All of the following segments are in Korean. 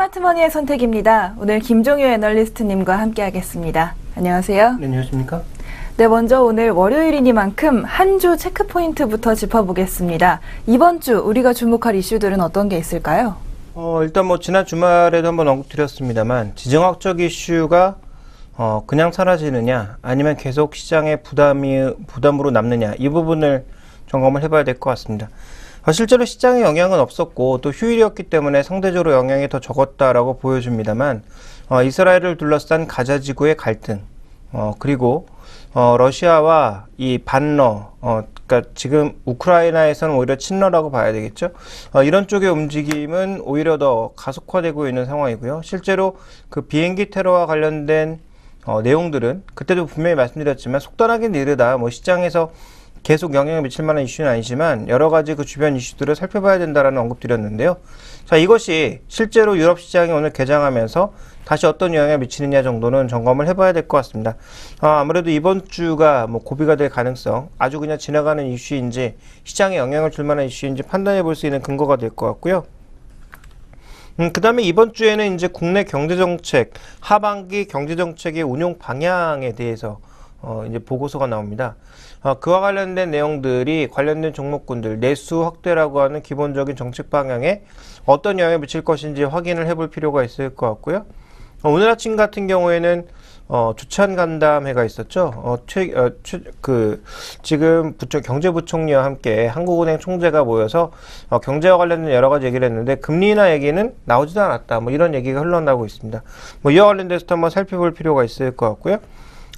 스마트머니의 선택입니다. 오늘 김종효 애널리스트님과 함께하겠습니다. 안녕하세요. 네, 안녕하십니까? 네, 먼저 오늘 월요일이니만큼 한 주 체크포인트부터 짚어보겠습니다. 이번 주 우리가 주목할 이슈들은 어떤 게 있을까요? 일단 지난 주말에도 한번 언급드렸습니다만 지정학적 이슈가 그냥 사라지느냐 아니면 계속 시장의 부담으로 남느냐 이 부분을 점검을 해봐야 될 것 같습니다. 실제로 시장에 영향은 없었고 또 휴일이었기 때문에 상대적으로 영향이 더 적었다라고 보여줍니다만 이스라엘을 둘러싼 가자 지구의 갈등 그리고 러시아와 이 반러 그러니까 지금 우크라이나에서는 오히려 친러라고 봐야 되겠죠. 이런 쪽의 움직임은 오히려 더 가속화되고 있는 상황이고요. 실제로 그 비행기 테러와 관련된 내용들은 그때도 분명히 말씀드렸지만 속단하긴 이르다 시장에서 계속 영향을 미칠 만한 이슈는 아니지만 여러 가지 그 주변 이슈들을 살펴봐야 된다라는 언급 드렸는데요. 자, 이것이 실제로 유럽 시장이 오늘 개장하면서 다시 어떤 영향을 미치느냐 정도는 점검을 해봐야 될 것 같습니다. 아무래도 이번 주가 고비가 될 가능성, 아주 그냥 지나가는 이슈인지 시장에 영향을 줄 만한 이슈인지 판단해 볼 수 있는 근거가 될 것 같고요. 그 다음에 이번 주에는 이제 국내 경제정책, 하반기 경제정책의 운용 방향에 대해서 이제 보고서가 나옵니다. 그와 관련된 내용들이 관련된 종목군들 내수 확대라고 하는 기본적인 정책 방향에 어떤 영향을 미칠 것인지 확인을 해볼 필요가 있을 것 같고요. 오늘 아침 같은 경우에는 주찬 간담회가 있었죠. 지금 경제부총리와 함께 한국은행 총재가 모여서 경제와 관련된 여러 가지 얘기를 했는데 금리 인하 얘기는 나오지도 않았다. 이런 얘기가 흘러나오고 있습니다. 이와 관련돼서도 한번 살펴볼 필요가 있을 것 같고요.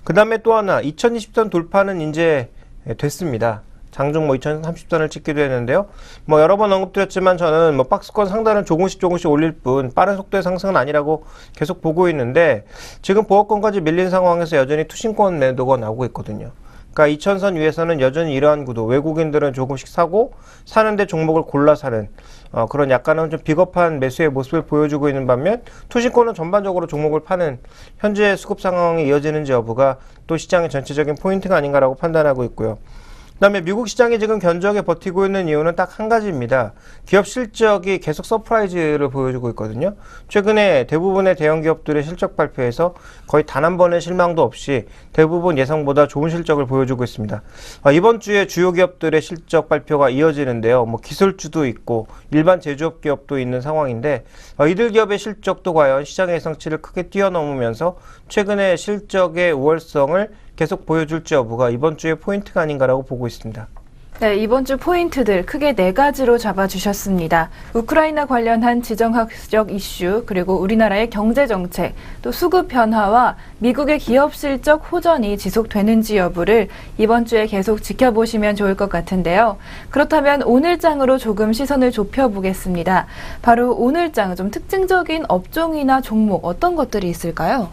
그 다음에 또 하나 2020선 돌파는 이제 됐습니다. 장중 2030선을 찍기도 했는데요. 여러 번 언급드렸지만 저는 박스권 상단은 조금씩 올릴 뿐 빠른 속도의 상승은 아니라고 계속 보고 있는데 지금 보합권까지 밀린 상황에서 여전히 투신권 매도가 나오고 있거든요. 그러니까 2000선 위에서는 여전히 이러한 구도, 외국인들은 조금씩 사고 사는데 종목을 골라 사는 그런 약간은 좀 비겁한 매수의 모습을 보여주고 있는 반면 투신권은 전반적으로 종목을 파는 현재 수급 상황이 이어지는지 여부가 또 시장의 전체적인 포인트가 아닌가라고 판단하고 있고요. 그 다음에 미국 시장이 지금 견조하게 버티고 있는 이유는 딱 한 가지입니다. 기업 실적이 계속 서프라이즈를 보여주고 있거든요. 최근에 대부분의 대형 기업들의 실적 발표에서 거의 단 한 번의 실망도 없이 대부분 예상보다 좋은 실적을 보여주고 있습니다. 이번 주에 주요 기업들의 실적 발표가 이어지는데요. 기술주도 있고 일반 제조업 기업도 있는 상황인데 이들 기업의 실적도 과연 시장의 예상치를 크게 뛰어넘으면서 최근에 실적의 우월성을 계속 보여줄지 여부가 이번 주의 포인트가 아닌가라고 보고 있습니다. 네, 이번 주 포인트들 크게 4가지로 잡아주셨습니다. 우크라이나 관련한 지정학적 이슈, 그리고 우리나라의 경제정책, 또 수급 변화와 미국의 기업 실적 호전이 지속되는지 여부를 이번 주에 계속 지켜보시면 좋을 것 같은데요. 그렇다면 오늘장으로 조금 시선을 좁혀보겠습니다. 바로 오늘장 좀 특징적인 업종이나 종목 어떤 것들이 있을까요?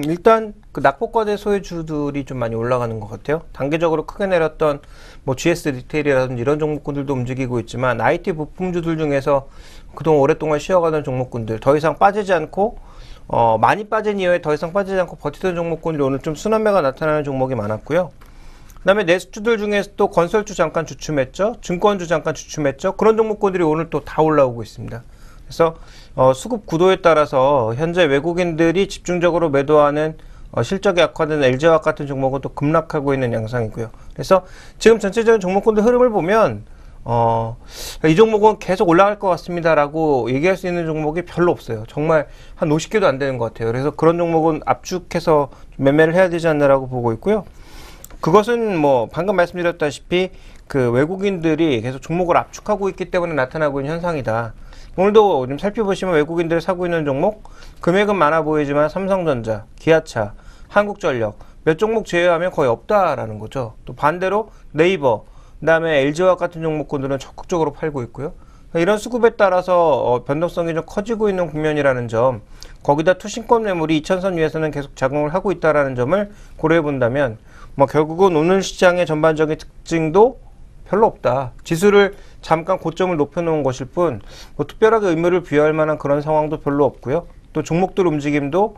일단 낙폭과대 소외주들이 좀 많이 올라가는 것 같아요. 단기적으로 크게 내렸던 GS 리테일이라든지 이런 종목군들도 움직이고 있지만 IT 부품주들 중에서 그동안 오랫동안 쉬어가던 종목군들 더 이상 빠지지 않고 많이 빠진 이후에 더 이상 빠지지 않고 버티던 종목군들이 오늘 좀 순환매가 나타나는 종목이 많았고요. 그 다음에 내수주들 중에서 또 건설주 잠깐 주춤했죠. 증권주 잠깐 주춤했죠. 그런 종목군들이 오늘 또 다 올라오고 있습니다. 그래서 수급 구도에 따라서 현재 외국인들이 집중적으로 매도하는 실적이 악화된 LG화학 같은 종목은 또 급락하고 있는 양상이고요. 그래서 지금 전체적인 종목군들 흐름을 보면 이 종목은 계속 올라갈 것 같습니다라고 얘기할 수 있는 종목이 별로 없어요. 정말 한 50개도 안 되는 것 같아요. 그래서 그런 종목은 압축해서 매매를 해야 되지 않나라고 보고 있고요. 그것은 방금 말씀드렸다시피 그 외국인들이 계속 종목을 압축하고 있기 때문에 나타나고 있는 현상이다. 오늘도 좀 살펴보시면 외국인들이 사고 있는 종목 금액은 많아 보이지만 삼성전자, 기아차, 한국전력 몇 종목 제외하면 거의 없다라는 거죠. 또 반대로 네이버, 그다음에 LG화학 같은 종목군들은 적극적으로 팔고 있고요. 이런 수급에 따라서 변동성이 좀 커지고 있는 국면이라는 점, 거기다 투신권 매물이 2000선 위에서는 계속 작용을 하고 있다는 점을 고려해 본다면 결국은 오늘 시장의 전반적인 특징도 별로 없다. 지수를 잠깐 고점을 높여놓은 것일 뿐 특별하게 의미를 부여할 만한 그런 상황도 별로 없고요. 또 종목들 움직임도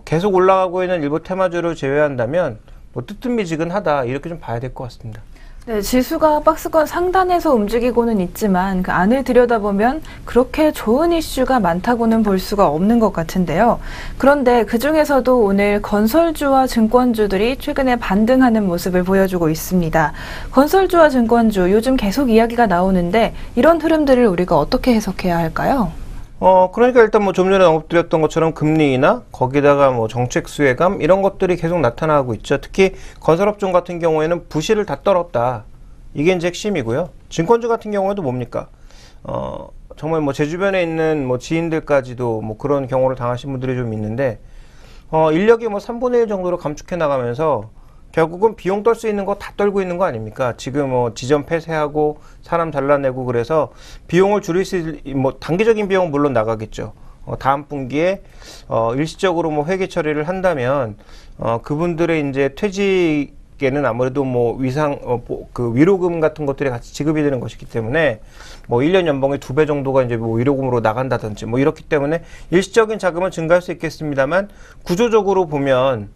계속 올라가고 있는 일부 테마주를 제외한다면 뜨뜻미지근하다 이렇게 좀 봐야 될 것 같습니다. 네, 지수가 박스권 상단에서 움직이고는 있지만 그 안을 들여다보면 그렇게 좋은 이슈가 많다고는 볼 수가 없는 것 같은데요. 그런데 그중에서도 오늘 건설주와 증권주들이 최근에 반등하는 모습을 보여주고 있습니다. 건설주와 증권주 요즘 계속 이야기가 나오는데 이런 흐름들을 우리가 어떻게 해석해야 할까요? 그러니까 일단 뭐 좀 전에 언급드렸던 것처럼 금리나 거기다가 뭐 정책 수혜감 이런 것들이 계속 나타나고 있죠. 특히 건설업종 같은 경우에는 부실을 다 떨었다. 이게 이제 핵심이고요. 증권주 같은 경우에도 뭡니까? 정말 뭐 제 주변에 있는 뭐 지인들까지도 뭐 그런 경우를 당하신 분들이 좀 있는데, 인력이 뭐 3분의 1 정도로 감축해 나가면서 결국은 비용 떨 수 있는 거 다 떨고 있는 거 아닙니까? 지금 뭐 지점 폐쇄하고 사람 잘라내고 그래서 비용을 줄일 뭐 단기적인 비용은 물론 나가겠죠. 다음 분기에 일시적으로 뭐 회계 처리를 한다면 그분들의 이제 퇴직에는 아무래도 뭐 그 위로금 같은 것들이 같이 지급이 되는 것이기 때문에 뭐 1년 연봉의 2배 정도가 이제 뭐 위로금으로 나간다든지 뭐 이렇기 때문에 일시적인 자금은 증가할 수 있겠습니다만 구조적으로 보면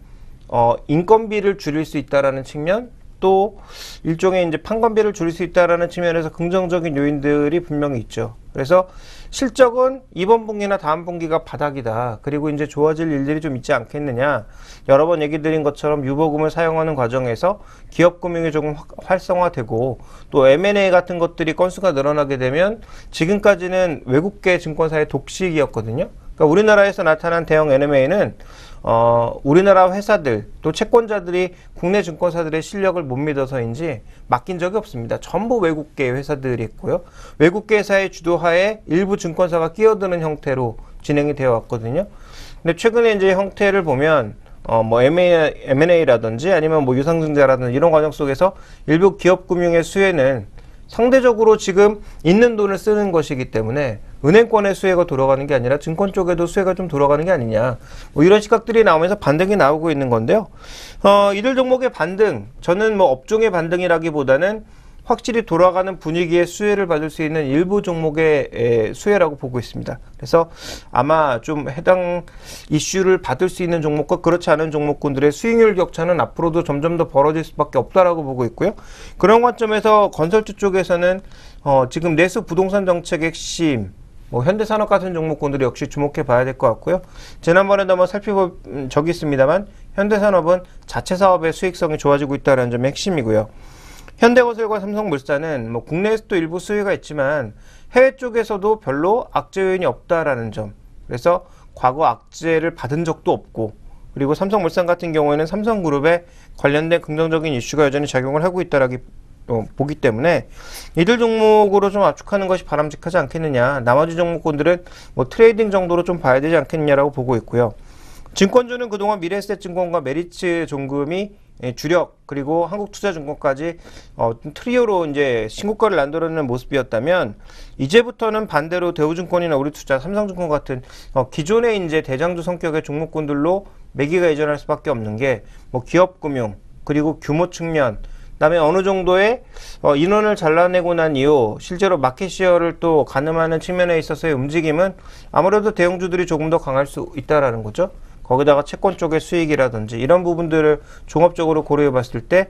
인건비를 줄일 수 있다라는 측면, 또 일종의 이제 판관비를 줄일 수 있다라는 측면에서 긍정적인 요인들이 분명히 있죠. 그래서 실적은 이번 분기나 다음 분기가 바닥이다. 그리고 이제 좋아질 일들이 좀 있지 않겠느냐. 여러 번 얘기 드린 것처럼 유보금을 사용하는 과정에서 기업 금융이 조금 활성화되고 또 M&A 같은 것들이 건수가 늘어나게 되면 지금까지는 외국계 증권사의 독식이었거든요. 그러니까 우리나라에서 나타난 대형 M&A는 우리나라 회사들 또 채권자들이 국내 증권사들의 실력을 못 믿어서인지 맡긴 적이 없습니다. 전부 외국계 회사들이 있고요. 외국계 회사의 주도하에 일부 증권사가 끼어드는 형태로 진행이 되어 왔거든요. 근데 최근에 이제 형태를 보면 뭐 M&A라든지 아니면 뭐 유상증자라든지 이런 과정 속에서 일부 기업 금융의 수혜는 상대적으로 지금 있는 돈을 쓰는 것이기 때문에 은행권의 수혜가 돌아가는 게 아니라 증권 쪽에도 수혜가 좀 돌아가는 게 아니냐. 뭐 이런 시각들이 나오면서 반등이 나오고 있는 건데요. 이들 종목의 반등, 저는 뭐 업종의 반등이라기보다는 확실히 돌아가는 분위기의 수혜를 받을 수 있는 일부 종목의 수혜라고 보고 있습니다. 그래서 아마 좀 해당 이슈를 받을 수 있는 종목과 그렇지 않은 종목군들의 수익률 격차는 앞으로도 점점 더 벌어질 수밖에 없다라고 보고 있고요. 그런 관점에서 건설주 쪽에서는 지금 내수 부동산 정책의 핵심, 뭐 현대산업 같은 종목군들이 역시 주목해 봐야 될 것 같고요. 지난번에도 한번 살펴본 적이 있습니다만 현대산업은 자체 사업의 수익성이 좋아지고 있다는 점이 핵심이고요. 현대건설과 삼성물산은 뭐 국내에서도 일부 수혜가 있지만 해외 쪽에서도 별로 악재 요인이 없다라는 점. 그래서 과거 악재를 받은 적도 없고, 그리고 삼성물산 같은 경우에는 삼성그룹에 관련된 긍정적인 이슈가 여전히 작용을 하고 있다라기 보기 때문에 이들 종목으로 좀 압축하는 것이 바람직하지 않겠느냐. 나머지 종목군들은 뭐 트레이딩 정도로 좀 봐야 되지 않겠느냐라고 보고 있고요. 증권주는 그동안 미래에셋증권과 메리츠 종금이 주력 그리고 한국투자증권까지 트리오로 이제 신고가를 만들어내는 모습이었다면 이제부터는 반대로 대우증권이나 우리투자, 삼성증권 같은 기존의 이제 대장주 성격의 종목군들로 매기가 이전할 수밖에 없는 게 뭐 기업금융 그리고 규모 측면, 그다음에 어느 정도의 인원을 잘라내고 난 이후 실제로 마켓시어를 또 가늠하는 측면에 있어서의 움직임은 아무래도 대형주들이 조금 더 강할 수 있다라는 거죠. 거기다가 채권 쪽의 수익이라든지 이런 부분들을 종합적으로 고려해 봤을 때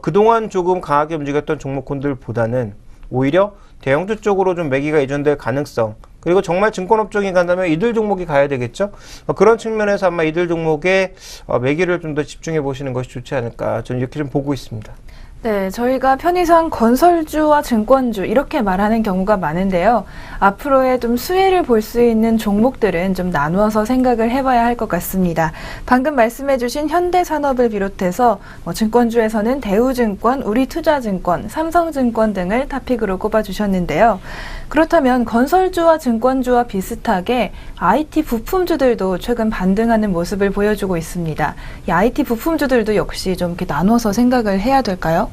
그동안 조금 강하게 움직였던 종목군들보다는 오히려 대형주 쪽으로 좀 매기가 이전될 가능성, 그리고 정말 증권업종이 간다면 이들 종목이 가야 되겠죠. 그런 측면에서 아마 이들 종목에 매기를 좀 더 집중해 보시는 것이 좋지 않을까, 저는 이렇게 좀 보고 있습니다. 네, 저희가 편의상 건설주와 증권주 이렇게 말하는 경우가 많은데요. 앞으로의 좀 수혜를 볼 수 있는 종목들은 좀 나누어서 생각을 해봐야 할 것 같습니다. 방금 말씀해주신 현대산업을 비롯해서 증권주에서는 대우증권, 우리투자증권, 삼성증권 등을 토픽으로 꼽아주셨는데요. 그렇다면 건설주와 증권주와 비슷하게 IT 부품주들도 최근 반등하는 모습을 보여주고 있습니다. 이 IT 부품주들도 역시 좀 이렇게 나눠서 생각을 해야 될까요?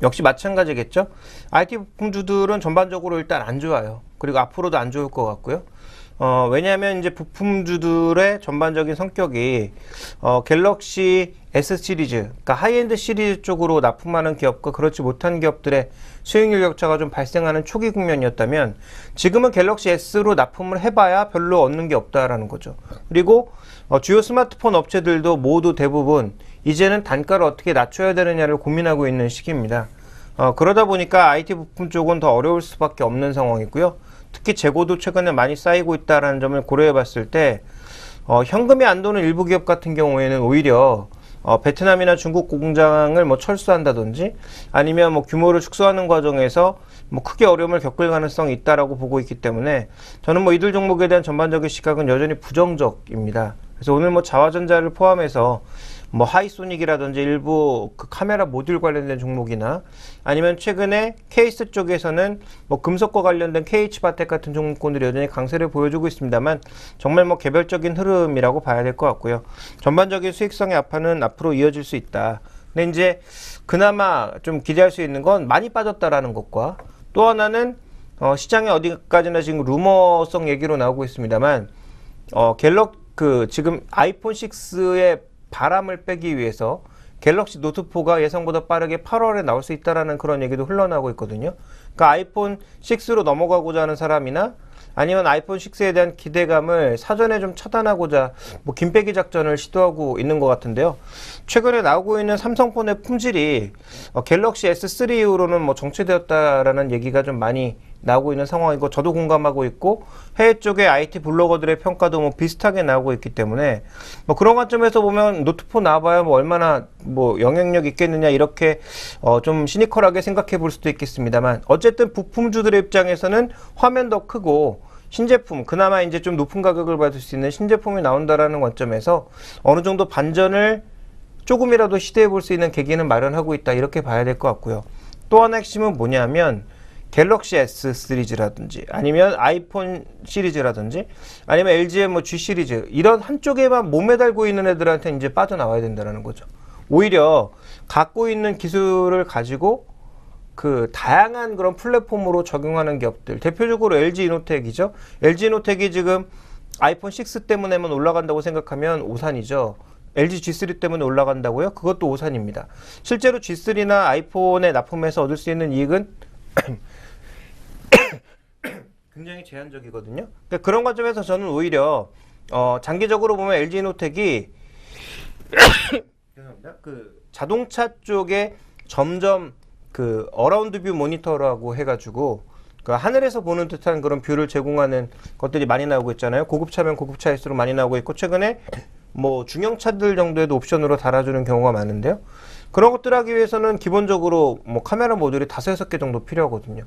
역시 마찬가지겠죠. IT 부품주들은 전반적으로 일단 안 좋아요. 그리고 앞으로도 안 좋을 것 같고요. 왜냐하면 이제 부품주들의 전반적인 성격이 갤럭시 S 시리즈, 그러니까 하이엔드 시리즈 쪽으로 납품하는 기업과 그렇지 못한 기업들의 수익률 격차가 좀 발생하는 초기 국면이었다면 지금은 갤럭시 S로 납품을 해봐야 별로 얻는 게 없다라는 거죠. 그리고 주요 스마트폰 업체들도 모두 대부분 이제는 단가를 어떻게 낮춰야 되느냐를 고민하고 있는 시기입니다. 그러다 보니까 IT 부품 쪽은 더 어려울 수밖에 없는 상황이고요. 특히 재고도 최근에 많이 쌓이고 있다는 점을 고려해 봤을 때 현금이 안 도는 일부 기업 같은 경우에는 오히려 베트남이나 중국 공장을 뭐 철수한다든지 아니면 뭐 규모를 축소하는 과정에서 뭐 크게 어려움을 겪을 가능성이 있다라고 보고 있기 때문에 저는 뭐 이들 종목에 대한 전반적인 시각은 여전히 부정적입니다. 그래서 오늘 뭐 자화전자를 포함해서 뭐 하이소닉이라든지 일부 그 카메라 모듈 관련된 종목이나 아니면 최근에 케이스 쪽에서는 뭐 금속과 관련된 KH바텍 같은 종목군들이 여전히 강세를 보여주고 있습니다만 정말 뭐 개별적인 흐름이라고 봐야 될 것 같고요. 전반적인 수익성의 악화는 앞으로 이어질 수 있다. 근데 이제 그나마 좀 기대할 수 있는 건 많이 빠졌다라는 것과 또 하나는 시장에 어디까지나 지금 루머성 얘기로 나오고 있습니다만 지금 아이폰 6의 바람을 빼기 위해서 갤럭시 노트4가 예상보다 빠르게 8월에 나올 수 있다라는 그런 얘기도 흘러나오고 있거든요. 그러니까 아이폰 6로 넘어가고자 하는 사람이나 아니면 아이폰 6에 대한 기대감을 사전에 좀 차단하고자 뭐 김빼기 작전을 시도하고 있는 것 같은데요. 최근에 나오고 있는 삼성폰의 품질이 갤럭시 S3 이후로는 뭐 정체되었다라는 얘기가 좀 많이 나오고 있는 상황이고 저도 공감하고 있고 해외 쪽의 IT 블로거들의 평가도 뭐 비슷하게 나오고 있기 때문에 뭐 그런 관점에서 보면 노트4 나와봐야 뭐 얼마나 뭐 영향력 있겠느냐 이렇게 좀 시니컬하게 생각해 볼 수도 있겠습니다만 어쨌든 부품주들의 입장에서는 화면 더 크고 신제품 그나마 이제 좀 높은 가격을 받을 수 있는 신제품이 나온다라는 관점에서 어느 정도 반전을 조금이라도 시도해 볼 수 있는 계기는 마련하고 있다 이렇게 봐야 될 것 같고요. 또 하나 핵심은 뭐냐면 갤럭시 S 시리즈라든지 아니면 아이폰 시리즈라든지 아니면 LG의 뭐 G 시리즈 이런 한쪽에만 몸에 달고 있는 애들한테 이제 빠져나와야 된다는 거죠. 오히려 갖고 있는 기술을 가지고 그 다양한 그런 플랫폼으로 적용하는 기업들 대표적으로 LG 이노텍이죠. LG 이노텍이 지금 아이폰 6 때문에만 올라간다고 생각하면 오산이죠. LG G3 때문에 올라간다고요? 그것도 오산입니다. 실제로 G3나 아이폰에 납품해서 얻을 수 있는 이익은 굉장히 제한적이거든요. 그러니까 그런 관점에서 저는 오히려 장기적으로 보면 LG이노텍이 그 자동차 쪽에 점점 그 어라운드 뷰 모니터라고 해가지고 그 하늘에서 보는 듯한 그런 뷰를 제공하는 것들이 많이 나오고 있잖아요. 고급차면 고급차일수록 많이 나오고 있고 최근에 뭐 중형차들 정도에도 옵션으로 달아주는 경우가 많은데요. 그런 것들 하기 위해서는 기본적으로 뭐 카메라 모듈이 5-6개 정도 필요하거든요.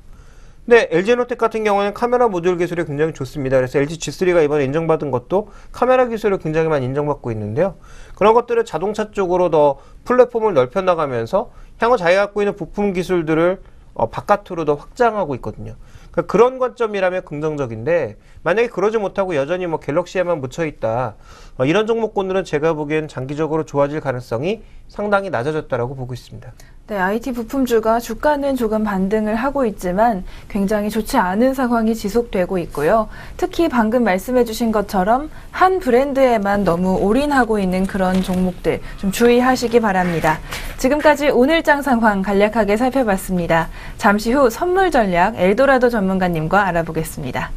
근데 LG이노텍 같은 경우는 카메라 모듈 기술이 굉장히 좋습니다. 그래서 LG G3가 이번에 인정받은 것도 카메라 기술을 굉장히 많이 인정받고 있는데요. 그런 것들을 자동차 쪽으로 더 플랫폼을 넓혀 나가면서 향후 자기가 갖고 있는 부품 기술들을 바깥으로 더 확장하고 있거든요. 그러니까 그런 관점이라면 긍정적인데 만약에 그러지 못하고 여전히 뭐 갤럭시에만 묻혀있다. 이런 종목군들은 제가 보기엔 장기적으로 좋아질 가능성이 상당히 낮아졌다라고 보고 있습니다. 네, IT 부품주가 주가는 조금 반등을 하고 있지만 굉장히 좋지 않은 상황이 지속되고 있고요. 특히 방금 말씀해 주신 것처럼 한 브랜드에만 너무 올인하고 있는 그런 종목들 좀 주의하시기 바랍니다. 지금까지 오늘장 상황 간략하게 살펴봤습니다. 잠시 후 선물 전략 엘도라도 전문가님과 알아보겠습니다.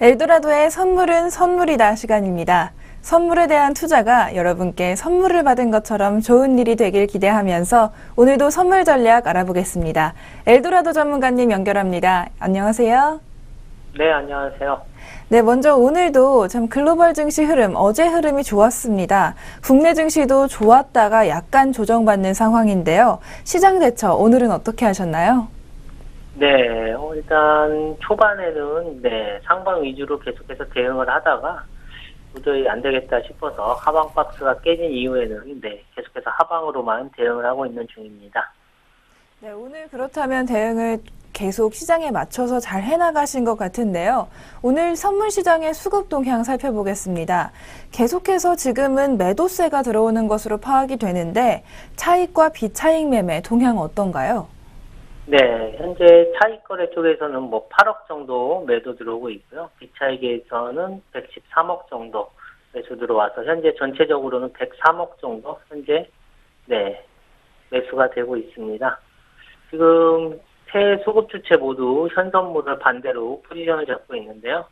엘도라도의 선물은 선물이다 시간입니다. 선물에 대한 투자가 여러분께 선물을 받은 것처럼 좋은 일이 되길 기대하면서 오늘도 선물 전략 알아보겠습니다. 엘도라도 전문가님 연결합니다. 안녕하세요. 네, 안녕하세요. 네, 먼저 오늘도 참 글로벌 증시 흐름, 어제 흐름이 좋았습니다. 국내 증시도 좋았다가 약간 조정받는 상황인데요. 시장 대처 오늘은 어떻게 하셨나요? 네, 일단 초반에는 상방 위주로 계속해서 대응을 하다가 도저히 안 되겠다 싶어서 하방 박스가 깨진 이후에는 계속해서 하방으로만 대응을 하고 있는 중입니다. 네, 오늘 그렇다면 대응을 계속 시장에 맞춰서 잘 해나가신 것 같은데요. 오늘 선물 시장의 수급 동향 살펴보겠습니다. 계속해서 지금은 매도세가 들어오는 것으로 파악이 되는데 차익과 비차익 매매 동향 어떤가요? 네, 현재 차익 거래 쪽에서는 8억 정도 매도 들어오고 있고요. 비차익에서는 113억 정도 매수 들어와서 현재 전체적으로는 103억 정도 현재 매수가 되고 있습니다. 지금 세 수급 주체 모두 현선물을 반대로 포지션을 잡고 있는데요.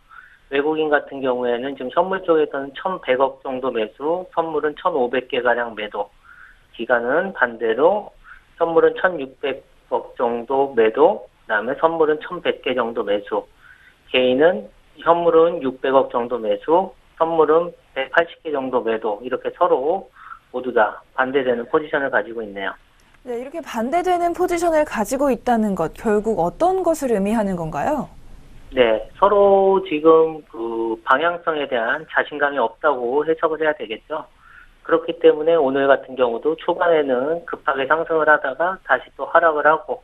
외국인 같은 경우에는 지금 현물 쪽에서는 1,100억 정도 매수, 선물은 1,500개가량 매도, 기간은 반대로 현물은 1,600억 정도 매도, 그다음에 선물은 1,100개 정도 매수, 개인은 현물은 600억 정도 매수, 선물은 180개 정도 매도, 이렇게 서로 모두 다 반대되는 포지션을 가지고 있네요. 네, 이렇게 반대되는 포지션을 가지고 있다는 것, 결국 어떤 것을 의미하는 건가요? 네, 서로 지금 그 방향성에 대한 자신감이 없다고 해석을 해야 되겠죠. 그렇기 때문에 오늘 같은 경우도 초반에는 급하게 상승을 하다가 다시 또 하락을 하고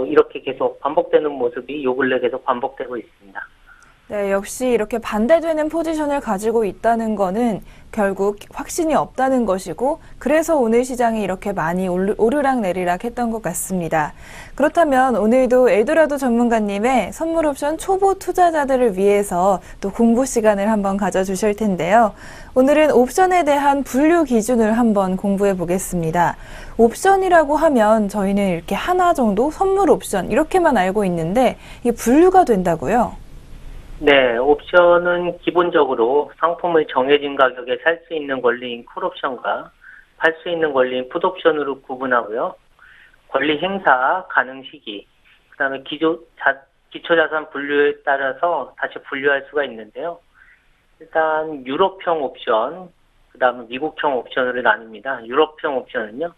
이렇게 계속 반복되는 모습이 요 근래 계속 반복되고 있습니다. 네, 역시 이렇게 반대되는 포지션을 가지고 있다는 거는 결국 확신이 없다는 것이고 그래서 오늘 시장이 이렇게 많이 오르락 내리락 했던 것 같습니다. 그렇다면 오늘도 엘도라도 전문가님의 선물 옵션 초보 투자자들을 위해서 또 공부 시간을 한번 가져주실 텐데요. 오늘은 옵션에 대한 분류 기준을 한번 공부해 보겠습니다. 옵션이라고 하면 저희는 이렇게 하나 정도 선물 옵션 이렇게만 알고 있는데 이게 분류가 된다고요? 네, 옵션은 기본적으로 상품을 정해진 가격에 살 수 있는 권리인 콜옵션과 팔 수 있는 권리인 풋옵션으로 구분하고요. 권리 행사 가능 시기, 그 다음에 기초자산 분류에 따라서 다시 분류할 수가 있는데요. 일단 유럽형 옵션, 그 다음에 미국형 옵션으로 나뉩니다. 유럽형 옵션은요,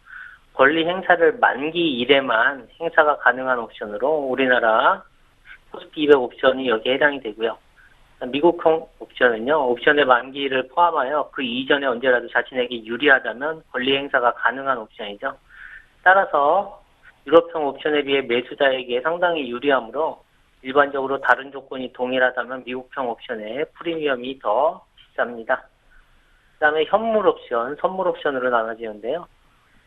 권리 행사를 만기 이래만 행사가 가능한 옵션으로 우리나라 코스피 200 옵션이 여기에 해당이 되고요. 미국형 옵션은요, 옵션의 만기를 포함하여 그 이전에 언제라도 자신에게 유리하다면 권리 행사가 가능한 옵션이죠. 따라서 유럽형 옵션에 비해 매수자에게 상당히 유리하므로 일반적으로 다른 조건이 동일하다면 미국형 옵션의 프리미엄이 더 비쌉니다. 그 다음에 현물 옵션, 선물 옵션으로 나눠지는데요.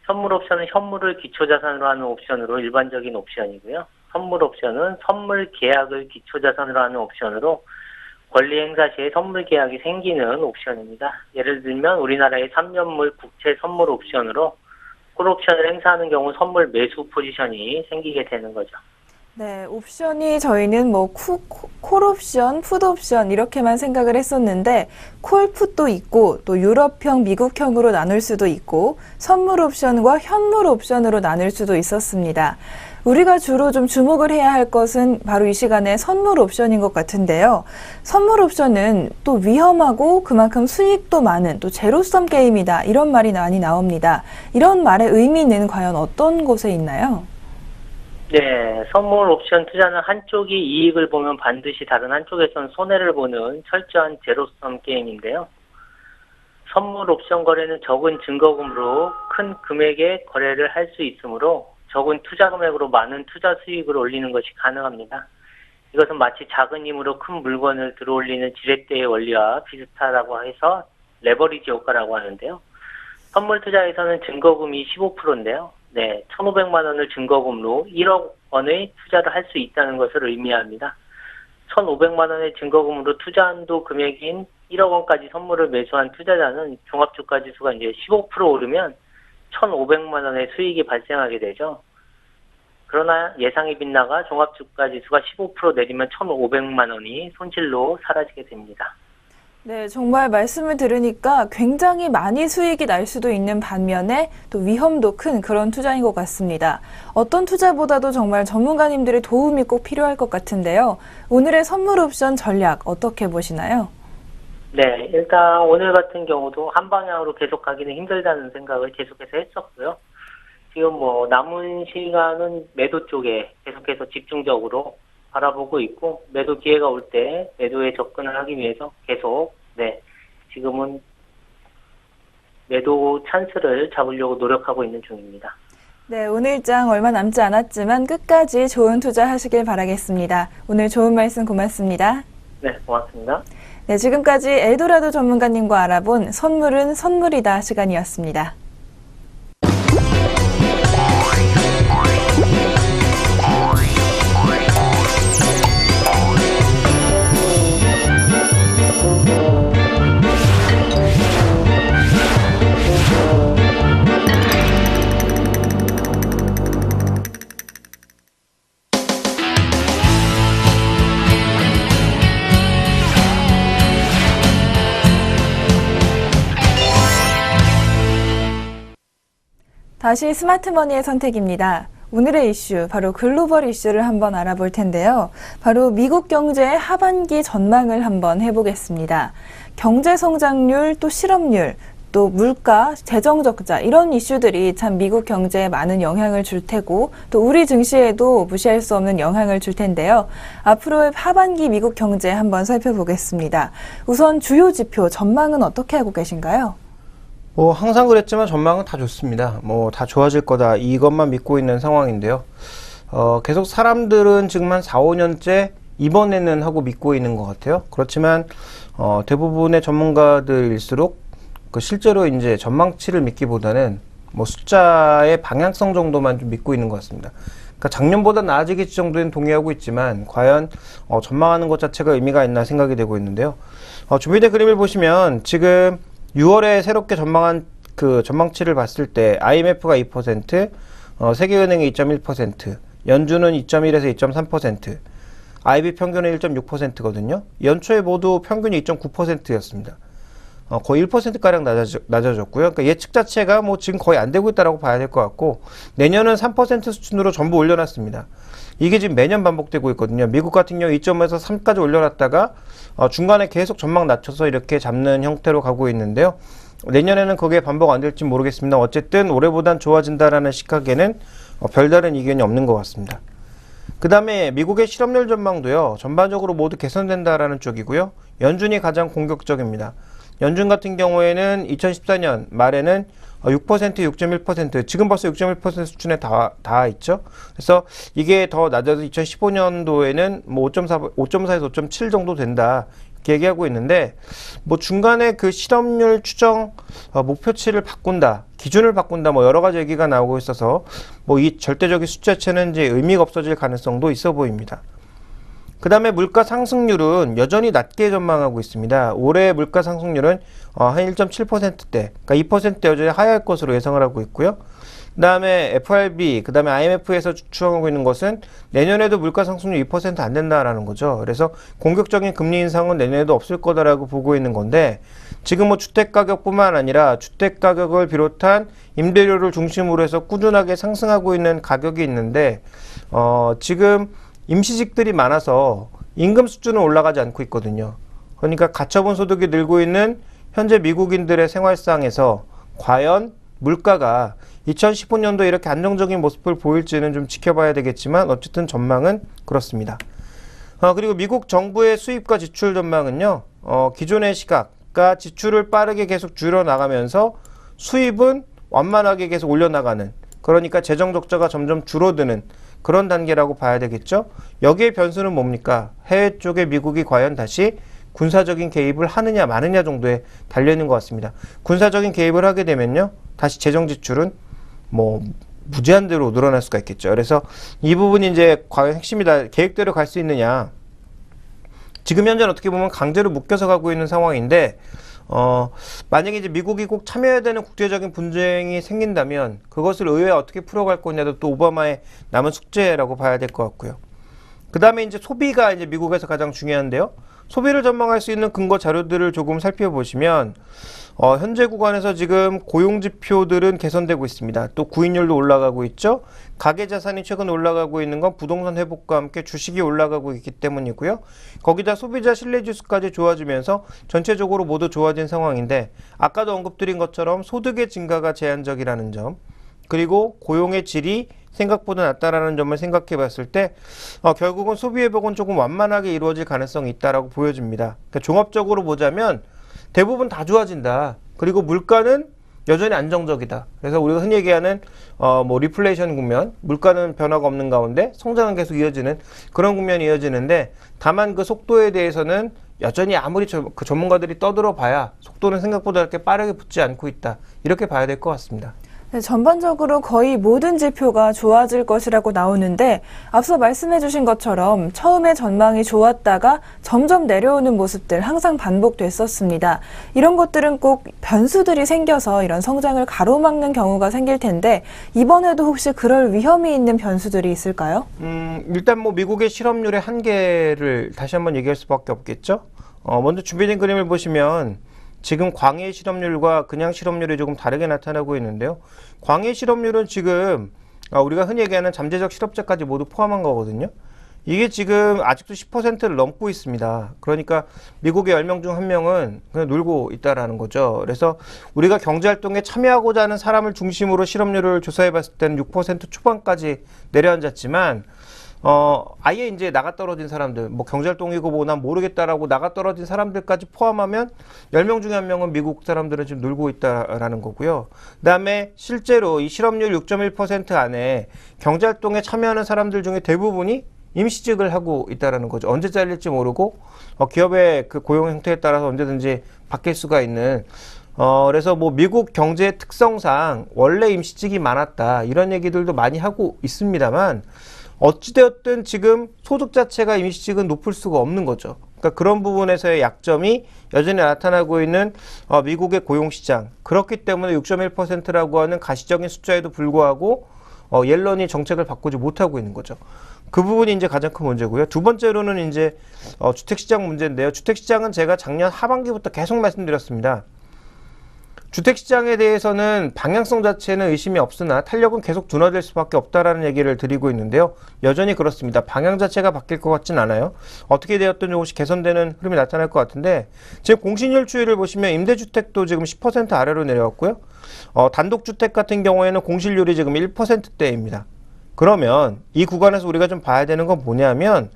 현물 옵션은 현물을 기초자산으로 하는 옵션으로 일반적인 옵션이고요. 선물 옵션은 선물 계약을 기초자산으로 하는 옵션으로 권리 행사 시에 선물 계약이 생기는 옵션입니다. 예를 들면 우리나라의 3년물 국채 선물 옵션으로 콜 옵션을 행사하는 경우 선물 매수 포지션이 생기게 되는 거죠. 네, 옵션이 저희는 콜 옵션, 풋 옵션 이렇게만 생각을 했었는데 콜 풋도 있고 또 유럽형, 미국형으로 나눌 수도 있고 선물 옵션과 현물 옵션으로 나눌 수도 있었습니다. 우리가 주로 좀 주목을 해야 할 것은 바로 이 시간에 선물 옵션인 것 같은데요. 선물 옵션은 또 위험하고 그만큼 수익도 많은 또 제로섬 게임이다 이런 말이 많이 나옵니다. 이런 말의 의미는 과연 어떤 곳에 있나요? 네, 선물 옵션 투자는 한쪽이 이익을 보면 반드시 다른 한쪽에선 손해를 보는 철저한 제로섬 게임인데요. 선물 옵션 거래는 적은 증거금으로 큰 금액의 거래를 할 수 있으므로 적은 투자 금액으로 많은 투자 수익을 올리는 것이 가능합니다. 이것은 마치 작은 힘으로 큰 물건을 들어올리는 지렛대의 원리와 비슷하다고 해서 레버리지 효과라고 하는데요. 선물 투자에서는 증거금이 15%인데요. 네, 1,500만 원을 증거금으로 1억 원의 투자를 할 수 있다는 것을 의미합니다. 1,500만 원의 증거금으로 투자 한도 금액인 1억 원까지 선물을 매수한 투자자는 종합주가지수가 이제 15% 오르면 1,500만 원의 수익이 발생하게 되죠. 그러나 예상이 빗나가 종합주가지수가 15% 내리면 1,500만 원이 손실로 사라지게 됩니다. 네, 정말 말씀을 들으니까 굉장히 많이 수익이 날 수도 있는 반면에 또 위험도 큰 그런 투자인 것 같습니다. 어떤 투자보다도 정말 전문가님들의 도움이 꼭 필요할 것 같은데요. 오늘의 선물 옵션 전략 어떻게 보시나요? 네, 일단 오늘 같은 경우도 한 방향으로 계속 가기는 힘들다는 생각을 계속해서 했었고요. 지금 뭐 남은 시간은 매도 쪽에 계속해서 집중적으로 바라보고 있고, 매도 기회가 올 때 매도에 접근을 하기 위해서 계속 지금은 매도 찬스를 잡으려고 노력하고 있는 중입니다. 네, 오늘장 얼마 남지 않았지만 끝까지 좋은 투자 하시길 바라겠습니다. 오늘 좋은 말씀 고맙습니다. 네, 고맙습니다. 네, 지금까지 엘도라도 전문가님과 알아본 선물은 선물이다 시간이었습니다. 다시 스마트머니의 선택입니다. 오늘의 이슈, 바로 글로벌 이슈를 한번 알아볼 텐데요. 바로 미국 경제의 하반기 전망을 한번 해보겠습니다. 경제 성장률, 또 실업률, 또 물가, 재정 적자 이런 이슈들이 참 미국 경제에 많은 영향을 줄 테고 또 우리 증시에도 무시할 수 없는 영향을 줄 텐데요. 앞으로의 하반기 미국 경제 한번 살펴보겠습니다. 우선 주요 지표 전망은 어떻게 하고 계신가요? 뭐 항상 그랬지만 전망은 다 좋습니다. 뭐 다 좋아질 거다 이것만 믿고 있는 상황인데요. 계속 사람들은 지금 한 4, 5년째 이번에는 하고 믿고 있는 것 같아요. 그렇지만 대부분의 전문가들일수록 실제로 이제 전망치를 믿기보다는 뭐 숫자의 방향성 정도만 좀 믿고 있는 것 같습니다. 그러니까 작년보다 나아지겠지 정도는 동의하고 있지만 과연 전망하는 것 자체가 의미가 있나 생각이 되고 있는데요. 준비된 그림을 보시면 지금 6월에 새롭게 전망한 그 전망치를 봤을 때 IMF가 2%, 세계은행이 2.1%, 연준은 2.1에서 2.3%, IB 평균은 1.6%거든요. 연초에 모두 평균이 2.9%였습니다. 거의 1%가량 낮아졌고요. 그러니까 예측 자체가 뭐 지금 거의 안 되고 있다라고 봐야 될 것 같고, 내년은 3% 수준으로 전부 올려놨습니다. 이게 지금 매년 반복되고 있거든요. 미국 같은 경우 2.5에서 3까지 올려놨다가 중간에 계속 전망 낮춰서 이렇게 잡는 형태로 가고 있는데요. 내년에는 그게 반복 안 될지 모르겠습니다. 어쨌든 올해보단 좋아진다라는 시각에는 별다른 이견이 없는 것 같습니다. 그 다음에 미국의 실업률 전망도요, 전반적으로 모두 개선된다라는 쪽이고요. 연준이 가장 공격적입니다. 연준 같은 경우에는 2014년 말에는 6%, 6.1%, 지금 벌써 6.1% 수준에 다 있죠. 그래서 이게 더 낮아서 2015년도에는 뭐 5.4에서 5.7 정도 된다. 이렇게 얘기하고 있는데, 뭐 중간에 그 실업률 추정 목표치를 바꾼다, 기준을 바꾼다, 뭐 여러 가지 얘기가 나오고 있어서 뭐 이 절대적인 숫자체는 이제 의미가 없어질 가능성도 있어 보입니다. 그 다음에 물가 상승률은 여전히 낮게 전망하고 있습니다. 올해 물가 상승률은 한 1.7%대, 그러니까 2% 여전히 하회할 것으로 예상을 하고 있고요. 그 다음에 FRB, 그 다음에 IMF에서 추정하고 있는 것은 내년에도 물가 상승률 2% 안 된다라는 거죠. 그래서 공격적인 금리 인상은 내년에도 없을 거다라고 보고 있는 건데, 지금 뭐 주택가격뿐만 아니라 주택가격을 비롯한 임대료를 중심으로 해서 꾸준하게 상승하고 있는 가격이 있는데, 지금 임시직들이 많아서 임금 수준은 올라가지 않고 있거든요. 그러니까 가처분 소득이 늘고 있는 현재 미국인들의 생활상에서 과연 물가가 2015년도에 이렇게 안정적인 모습을 보일지는 좀 지켜봐야 되겠지만 어쨌든 전망은 그렇습니다. 그리고 미국 정부의 수입과 지출 전망은요, 기존의 시각과 지출을 빠르게 계속 줄여나가면서 수입은 완만하게 계속 올려나가는, 그러니까 재정 적자가 점점 줄어드는 그런 단계라고 봐야 되겠죠. 여기에 변수는 뭡니까? 해외 쪽에 미국이 과연 다시 군사적인 개입을 하느냐 마느냐 정도에 달려있는 것 같습니다. 군사적인 개입을 하게 되면요, 다시 재정 지출은 뭐 무제한대로 늘어날 수가 있겠죠. 그래서 이 부분이 이제 과연 핵심이다. 계획대로 갈 수 있느냐. 지금 현재는 어떻게 보면 강제로 묶여서 가고 있는 상황인데, 만약에 이제 미국이 꼭 참여해야 되는 국제적인 분쟁이 생긴다면 그것을 의회에 어떻게 풀어갈 거냐도 또 오바마의 남은 숙제라고 봐야 될 것 같고요. 그 다음에 이제 소비가 이제 미국에서 가장 중요한데요. 소비를 전망할 수 있는 근거 자료들을 조금 살펴보시면 현재 구간에서 지금 고용 지표들은 개선되고 있습니다. 또 구인율도 올라가고 있죠. 가계 자산이 최근 올라가고 있는 건 부동산 회복과 함께 주식이 올라가고 있기 때문이고요. 거기다 소비자 신뢰 지수까지 좋아지면서 전체적으로 모두 좋아진 상황인데 아까도 언급드린 것처럼 소득의 증가가 제한적이라는 점, 그리고 고용의 질이 생각보다 낮다라는 점을 생각해 봤을 때 결국은 소비 회복은 조금 완만하게 이루어질 가능성이 있다라고 보여집니다. 그러니까 종합적으로 보자면 대부분 다 좋아진다. 그리고 물가는 여전히 안정적이다. 그래서 우리가 흔히 얘기하는 리플레이션 국면, 물가는 변화가 없는 가운데 성장은 계속 이어지는 그런 국면이 이어지는데, 다만 그 속도에 대해서는 여전히 아무리 그 전문가들이 떠들어 봐야 속도는 생각보다 그렇게 빠르게 붙지 않고 있다. 이렇게 봐야 될 것 같습니다. 네, 전반적으로 거의 모든 지표가 좋아질 것이라고 나오는데 앞서 말씀해 주신 것처럼 처음에 전망이 좋았다가 점점 내려오는 모습들 항상 반복됐었습니다. 이런 것들은 꼭 변수들이 생겨서 이런 성장을 가로막는 경우가 생길 텐데 이번에도 혹시 그럴 위험이 있는 변수들이 있을까요? 일단 뭐 미국의 실업률의 한계를 다시 한번 얘기할 수밖에 없겠죠. 먼저 준비된 그림을 보시면 지금 광해 실업률과 그냥 실업률이 조금 다르게 나타나고 있는데요. 광해 실업률은 지금 우리가 흔히 얘기하는 잠재적 실업자까지 모두 포함한 거거든요. 이게 지금 아직도 10%를 넘고 있습니다. 그러니까 미국의 10명 중 1명은 그냥 놀고 있다라는 거죠. 그래서 우리가 경제활동에 참여하고자 하는 사람을 중심으로 실업률을 조사해 봤을 때는 6% 초반까지 내려앉았지만 아예 이제 나가 떨어진 사람들, 뭐 경제활동이고 뭐 난 모르겠다라고 나가 떨어진 사람들까지 포함하면 10명 중에 1명은 미국 사람들은 지금 놀고 있다라는 거고요. 그 다음에 실제로 이 실업률 6.1% 안에 경제활동에 참여하는 사람들 중에 대부분이 임시직을 하고 있다라는 거죠. 언제 잘릴지 모르고 기업의 그 고용 형태에 따라서 언제든지 바뀔 수가 있는. 그래서 뭐 미국 경제의 특성상 원래 임시직이 많았다 이런 얘기들도 많이 하고 있습니다만 어찌되었든 지금 소득 자체가 임시직은 높을 수가 없는 거죠. 그러니까 그런 부분에서의 약점이 여전히 나타나고 있는 미국의 고용시장. 그렇기 때문에 6.1%라고 하는 가시적인 숫자에도 불구하고 옐런이 정책을 바꾸지 못하고 있는 거죠. 그 부분이 이제 가장 큰 문제고요. 두 번째로는 이제 주택시장 문제인데요. 주택시장은 제가 작년 하반기부터 계속 말씀드렸습니다. 주택시장에 대해서는 방향성 자체는 의심이 없으나 탄력은 계속 둔화될 수밖에 없다라는 얘기를 드리고 있는데요. 여전히 그렇습니다. 방향 자체가 바뀔 것 같진 않아요. 어떻게 되었든 조금씩 개선되는 흐름이 나타날 것 같은데 지금 공시률 추이를 보시면 임대주택도 지금 10% 아래로 내려왔고요. 단독주택 같은 경우에는 공시률이 지금 1%대입니다. 그러면 이 구간에서 우리가 좀 봐야 되는 건 뭐냐면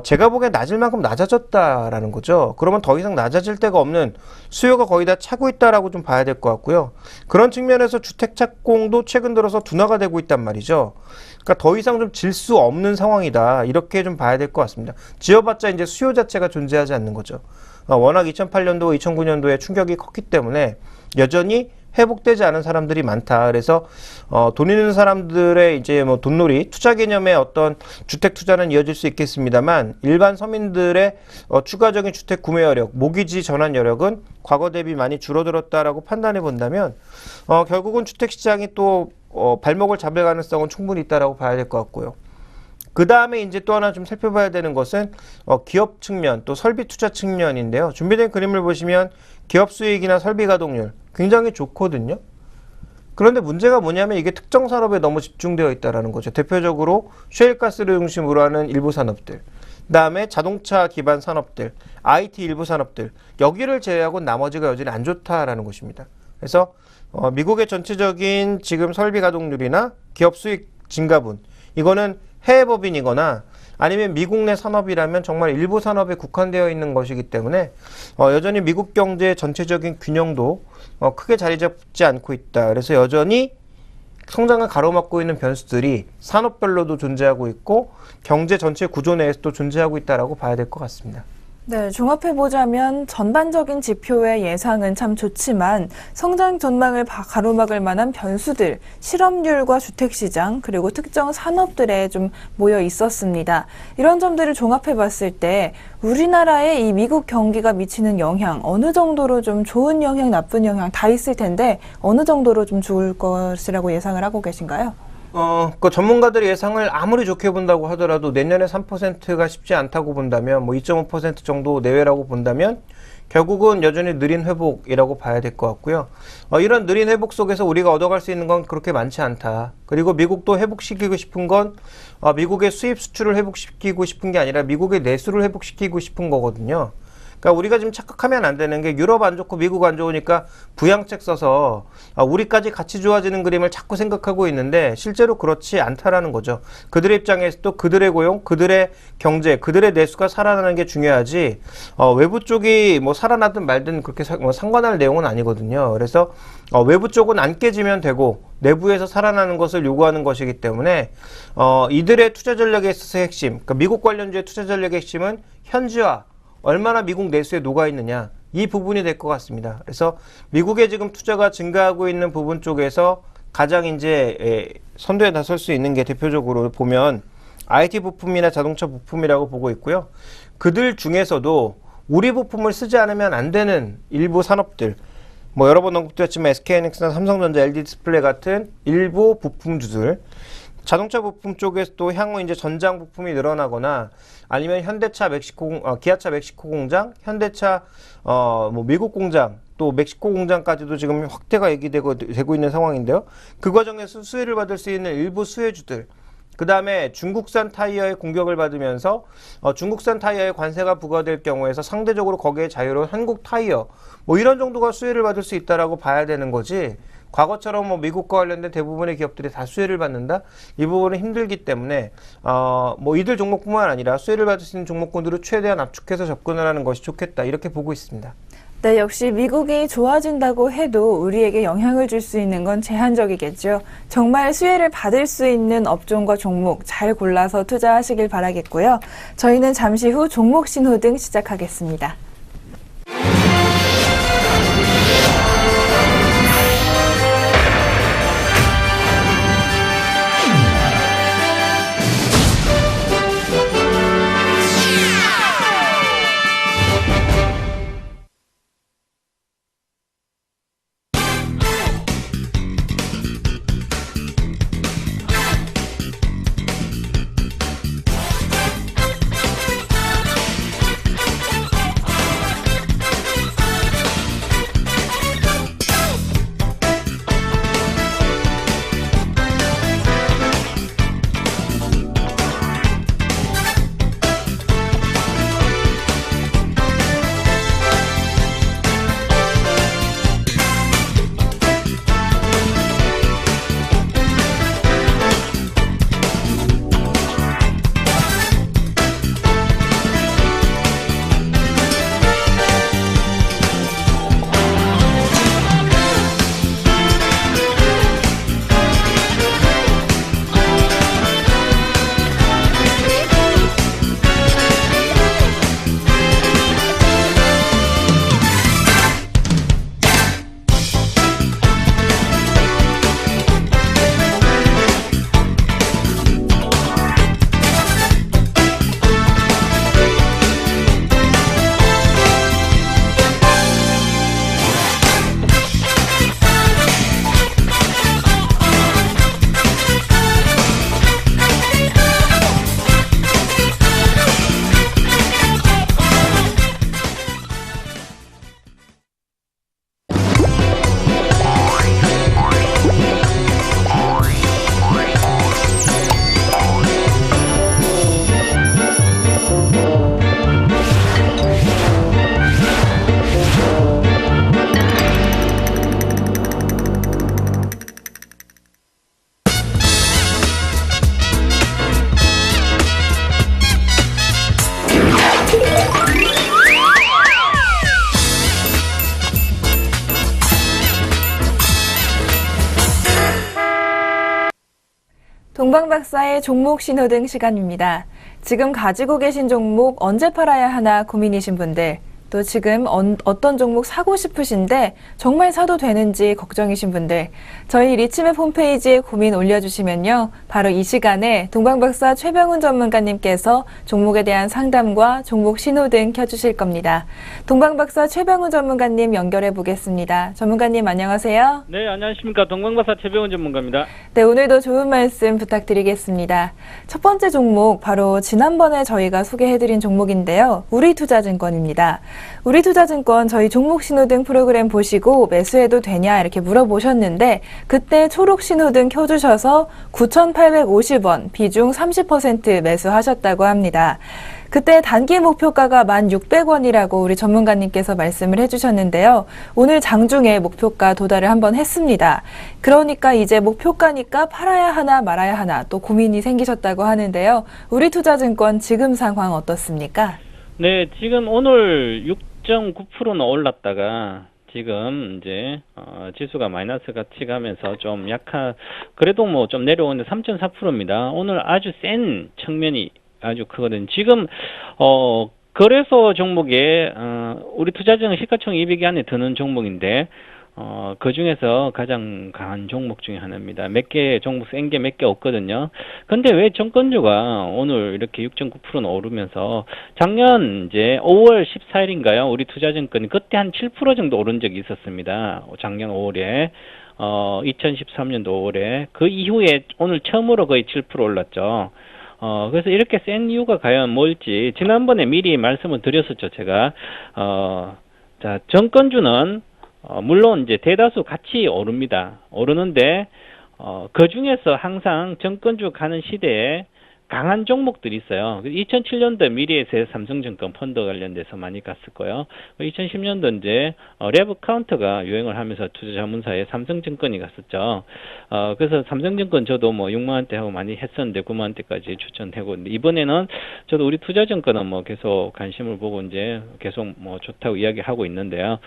제가 보기엔 낮을 만큼 낮아졌다라는 거죠. 그러면 더 이상 낮아질 데가 없는 수요가 거의 다 차고 있다라고 좀 봐야 될 것 같고요. 그런 측면에서 주택 착공도 최근 들어서 둔화가 되고 있단 말이죠. 그러니까 더 이상 좀 질 수 없는 상황이다 이렇게 좀 봐야 될 것 같습니다. 지어봤자 이제 수요 자체가 존재하지 않는 거죠. 워낙 2008년도, 2009년도에 충격이 컸기 때문에 여전히 회복되지 않은 사람들이 많다. 그래서 돈 있는 사람들의 이제 뭐 돈놀이, 투자 개념의 어떤 주택 투자는 이어질 수 있겠습니다만 일반 서민들의 추가적인 주택 구매 여력, 모기지 전환 여력은 과거 대비 많이 줄어들었다라고 판단해 본다면 결국은 주택 시장이 또 발목을 잡을 가능성은 충분히 있다라고 봐야 될 것 같고요. 그 다음에 이제 또 하나 좀 살펴봐야 되는 것은 기업 측면 또 설비 투자 측면인데요. 준비된 그림을 보시면 기업 수익이나 설비 가동률 굉장히 좋거든요. 그런데 문제가 뭐냐면 이게 특정 산업에 너무 집중되어 있다는 거죠. 대표적으로 셰일가스를 중심으로 하는 일부 산업들, 그 다음에 자동차 기반 산업들, IT 일부 산업들, 여기를 제외하고 나머지가 여전히 안 좋다라는 것입니다. 그래서 미국의 전체적인 지금 설비 가동률이나 기업 수익 증가분, 이거는 해외 법인이거나 아니면 미국 내 산업이라면 정말 일부 산업에 국한되어 있는 것이기 때문에 여전히 미국 경제의 전체적인 균형도 크게 자리 잡지 않고 있다. 그래서 여전히 성장을 가로막고 있는 변수들이 산업별로도 존재하고 있고 경제 전체 구조 내에서도 존재하고 있다라고 봐야 될 것 같습니다. 네, 종합해보자면 전반적인 지표의 예상은 참 좋지만 성장 전망을 가로막을 만한 변수들, 실업률과 주택시장, 그리고 특정 산업들에 좀 모여 있었습니다. 이런 점들을 종합해봤을 때 우리나라의 이 미국 경기가 미치는 영향, 어느 정도로 좀 좋은 영향, 나쁜 영향 다 있을 텐데 어느 정도로 좀 좋을 것이라고 예상을 하고 계신가요? 그 전문가들의 예상을 아무리 좋게 본다고 하더라도 내년에 3%가 쉽지 않다고 본다면, 뭐 2.5% 정도 내외라고 본다면, 결국은 여전히 느린 회복이라고 봐야 될 것 같고요. 이런 느린 회복 속에서 우리가 얻어갈 수 있는 건 그렇게 많지 않다. 그리고 미국도 회복시키고 싶은 건, 미국의 수입 수출을 회복시키고 싶은 게 아니라 미국의 내수를 회복시키고 싶은 거거든요. 그러니까 우리가 지금 착각하면 안 되는 게 유럽 안 좋고 미국 안 좋으니까 부양책 써서 우리까지 같이 좋아지는 그림을 자꾸 생각하고 있는데 실제로 그렇지 않다라는 거죠. 그들의 입장에서도 그들의 고용, 그들의 경제, 그들의 내수가 살아나는 게 중요하지 외부 쪽이 뭐 살아나든 말든 그렇게 상관할 내용은 아니거든요. 그래서 외부 쪽은 안 깨지면 되고 내부에서 살아나는 것을 요구하는 것이기 때문에 이들의 투자 전략에 있어서 핵심, 그러니까 미국 관련주의 투자 전략의 핵심은 현지화, 얼마나 미국 내수에 녹아있느냐, 이 부분이 될 것 같습니다. 그래서 미국의 지금 투자가 증가하고 있는 부분 쪽에서 가장 이제 선두에 나설 수 있는 게 대표적으로 보면 IT 부품이나 자동차 부품이라고 보고 있고요. 그들 중에서도 우리 부품을 쓰지 않으면 안 되는 일부 산업들, 뭐 여러 번 언급드렸지만 SK하이닉스나 삼성전자, LG디스플레이 같은 일부 부품주들, 자동차 부품 쪽에서도 향후 이제 전장 부품이 늘어나거나 아니면 현대차 기아차 멕시코 공장, 현대차 뭐 미국 공장, 또 멕시코 공장까지도 지금 확대가 얘기되고 있는 상황인데요. 그 과정에서 수혜를 받을 수 있는 일부 수혜주들, 그 다음에 중국산 타이어의 공격을 받으면서 중국산 타이어에 관세가 부과될 경우에서 상대적으로 거기에 자유로운 한국 타이어, 뭐 이런 정도가 수혜를 받을 수 있다라고 봐야 되는 거지. 과거처럼 뭐 미국과 관련된 대부분의 기업들이 다 수혜를 받는다? 이 부분은 힘들기 때문에 뭐 이들 종목뿐만 아니라 수혜를 받을 수 있는 종목군들을 최대한 압축해서 접근을 하는 것이 좋겠다, 이렇게 보고 있습니다. 네, 역시 미국이 좋아진다고 해도 우리에게 영향을 줄 수 있는 건 제한적이겠죠. 정말 수혜를 받을 수 있는 업종과 종목 잘 골라서 투자하시길 바라겠고요. 저희는 잠시 후 종목 신호등 시작하겠습니다. 동방박사의 종목 신호등 시간입니다. 지금 가지고 계신 종목 언제 팔아야 하나 고민이신 분들, 또 지금 어떤 종목 사고 싶으신데 정말 사도 되는지 걱정이신 분들, 저희 리치맵 홈페이지에 고민 올려주시면요. 바로 이 시간에 동방박사 최병훈 전문가님께서 종목에 대한 상담과 종목 신호등 켜주실 겁니다. 동방박사 최병훈 전문가님 연결해 보겠습니다. 전문가님 안녕하세요. 네, 안녕하십니까. 동방박사 최병훈 전문가입니다. 네, 오늘도 좋은 말씀 부탁드리겠습니다. 첫 번째 종목, 바로 지난번에 저희가 소개해드린 종목인데요. 우리투자증권입니다. 우리투자증권 저희 종목 신호등 프로그램 보시고 매수해도 되냐 이렇게 물어보셨는데 그때 초록 신호등 켜주셔서 9,850원, 비중 30% 매수하셨다고 합니다. 그때 단기 목표가가 1,600원이라고 우리 전문가님께서 말씀을 해주셨는데요. 오늘 장중에 목표가 도달을 한번 했습니다. 그러니까 이제 목표가니까 팔아야 하나 말아야 하나 또 고민이 생기셨다고 하는데요. 우리투자증권 지금 상황 어떻습니까? 네, 지금 오늘 6.9%는 올랐다가 지금 이제 지수가 마이너스 같이 가면서 좀 그래도 뭐 좀 내려오는데 3.4%입니다. 오늘 아주 센 측면이 아주 크거든요. 지금 거래소 종목에 우리 투자증 시가총액 200위 안에 드는 종목인데 그 중에서 가장 강한 종목 중에 하나입니다. 몇 개 종목 센 게 몇 개 없거든요. 근데 왜 정권주가 오늘 이렇게 6.9%는 오르면서 작년 이제 5월 14일인가요? 우리 투자증권이 그때 한 7% 정도 오른 적이 있었습니다. 작년 5월에 2013년도 5월에 그 이후에 오늘 처음으로 거의 7% 올랐죠. 그래서 이렇게 센 이유가 과연 뭘지 지난번에 미리 말씀을 드렸었죠. 제가 자, 정권주는 물론 이제 대다수 같이 오릅니다. 오르는데 그 중에서 항상 정권주 가는 시대에 강한 종목들이 있어요. 2007년도 미래에셋 삼성증권 펀드 관련돼서 많이 갔을 거예요. 2010년도 이제 레브 카운터가 유행을 하면서 투자자문사에 삼성증권이 갔었죠. 그래서 삼성증권 저도 뭐 6만 원대 하고 많이 했었는데 9만 원대까지 추천하고 있는데 이번에는 저도 우리 투자증권은 뭐 계속 관심을 보고 이제 계속 뭐 좋다고 이야기하고 있는데요.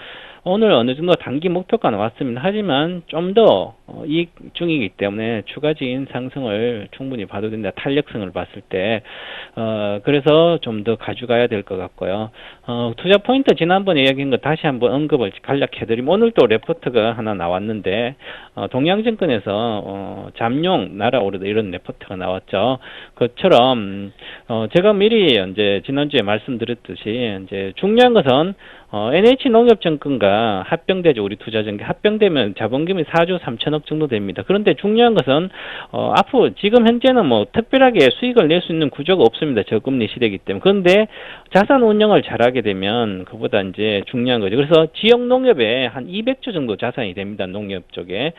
오늘 어느 정도 단기 목표가 나왔습니다. 하지만 좀 더 이익 중이기 때문에 추가적인 상승을 충분히 봐도 된다. 탄력성을 봤을 때 그래서 좀 더 가져가야 될 것 같고요. 투자 포인트 지난번에 이야기한 거 다시 한번 언급을 간략해드리면 오늘 또 레포트가 하나 나왔는데 동양증권에서 잠룡 날아오르다 이런 레포트가 나왔죠. 그처럼 제가 미리 이제 지난주에 말씀드렸듯이 이제 중요한 것은 NH농협증권과 합병되죠. 우리 투자증권 합병되면 자본금이 4조 3천억 정도 됩니다. 그런데 중요한 것은 앞으로 지금 현재는 뭐 특별하게 수익을 낼 수 있는 구조가 없습니다. 저금리 시대이기 때문에. 그런데 자산 운영을 잘하게 되면 그보다 이제 중요한 거죠. 그래서 지역 농협에 한 200조 정도 자산이 됩니다. 농협 쪽에.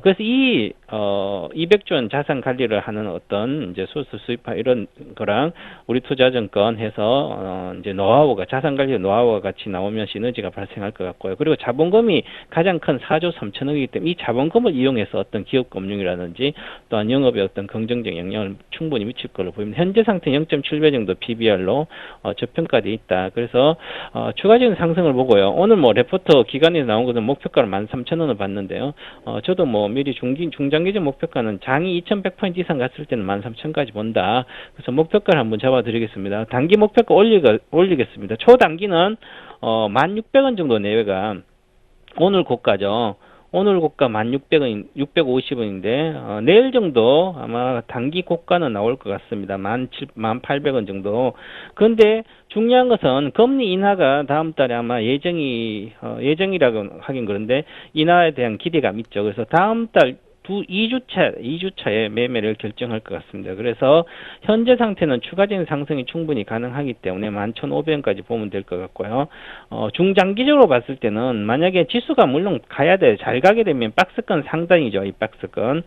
그래서 이 200조 원 자산 관리를 하는 어떤 이제 소스 수입화 이런 거랑 우리 투자증권 해서 이제 노하우가 자산 관리 노하우가 같이 나오면 시너지가 발생할 것 같고요. 그리고 자본금이 가장 큰 4조 3천억이기 때문에 이 자본금을 이용해서 어떤 기업 금융이라든지 또한 영업에 어떤 긍정적 영향을 충분히 미칠 걸로 보입니다. 현재 상태 0.7배 정도 PBR로 저평가돼 있다. 그래서 추가적인 상승을 보고요. 오늘 뭐 레포트 기간에서 나온 것은 목표가를 13,000원을 봤는데요. 저도 뭐 미리 중장기적 목표가는 장이 2,100포인트 이상 갔을 때는 13,000까지 본다. 그래서 목표가를 한번 잡아드리겠습니다. 단기 목표가 올리겠습니다. 초단기는 1,600원 정도 내외가 오늘 고가죠. 오늘 고가 1,600원, 650원인데 내일 정도 아마 단기 고가는 나올 것 같습니다. 1,800원 정도. 그런데 중요한 것은 금리 인하가 다음 달에 아마 예정이라고 하긴 그런데 인하에 대한 기대감이 있죠. 그래서 다음 달 2주차에 매매를 결정할 것 같습니다. 그래서 현재 상태는 추가적인 상승이 충분히 가능하기 때문에 11,500원까지 보면 될 것 같고요. 중장기적으로 봤을 때는 만약에 지수가 물론 가야 돼요. 잘 가게 되면 박스권 상단이죠. 이 박스권.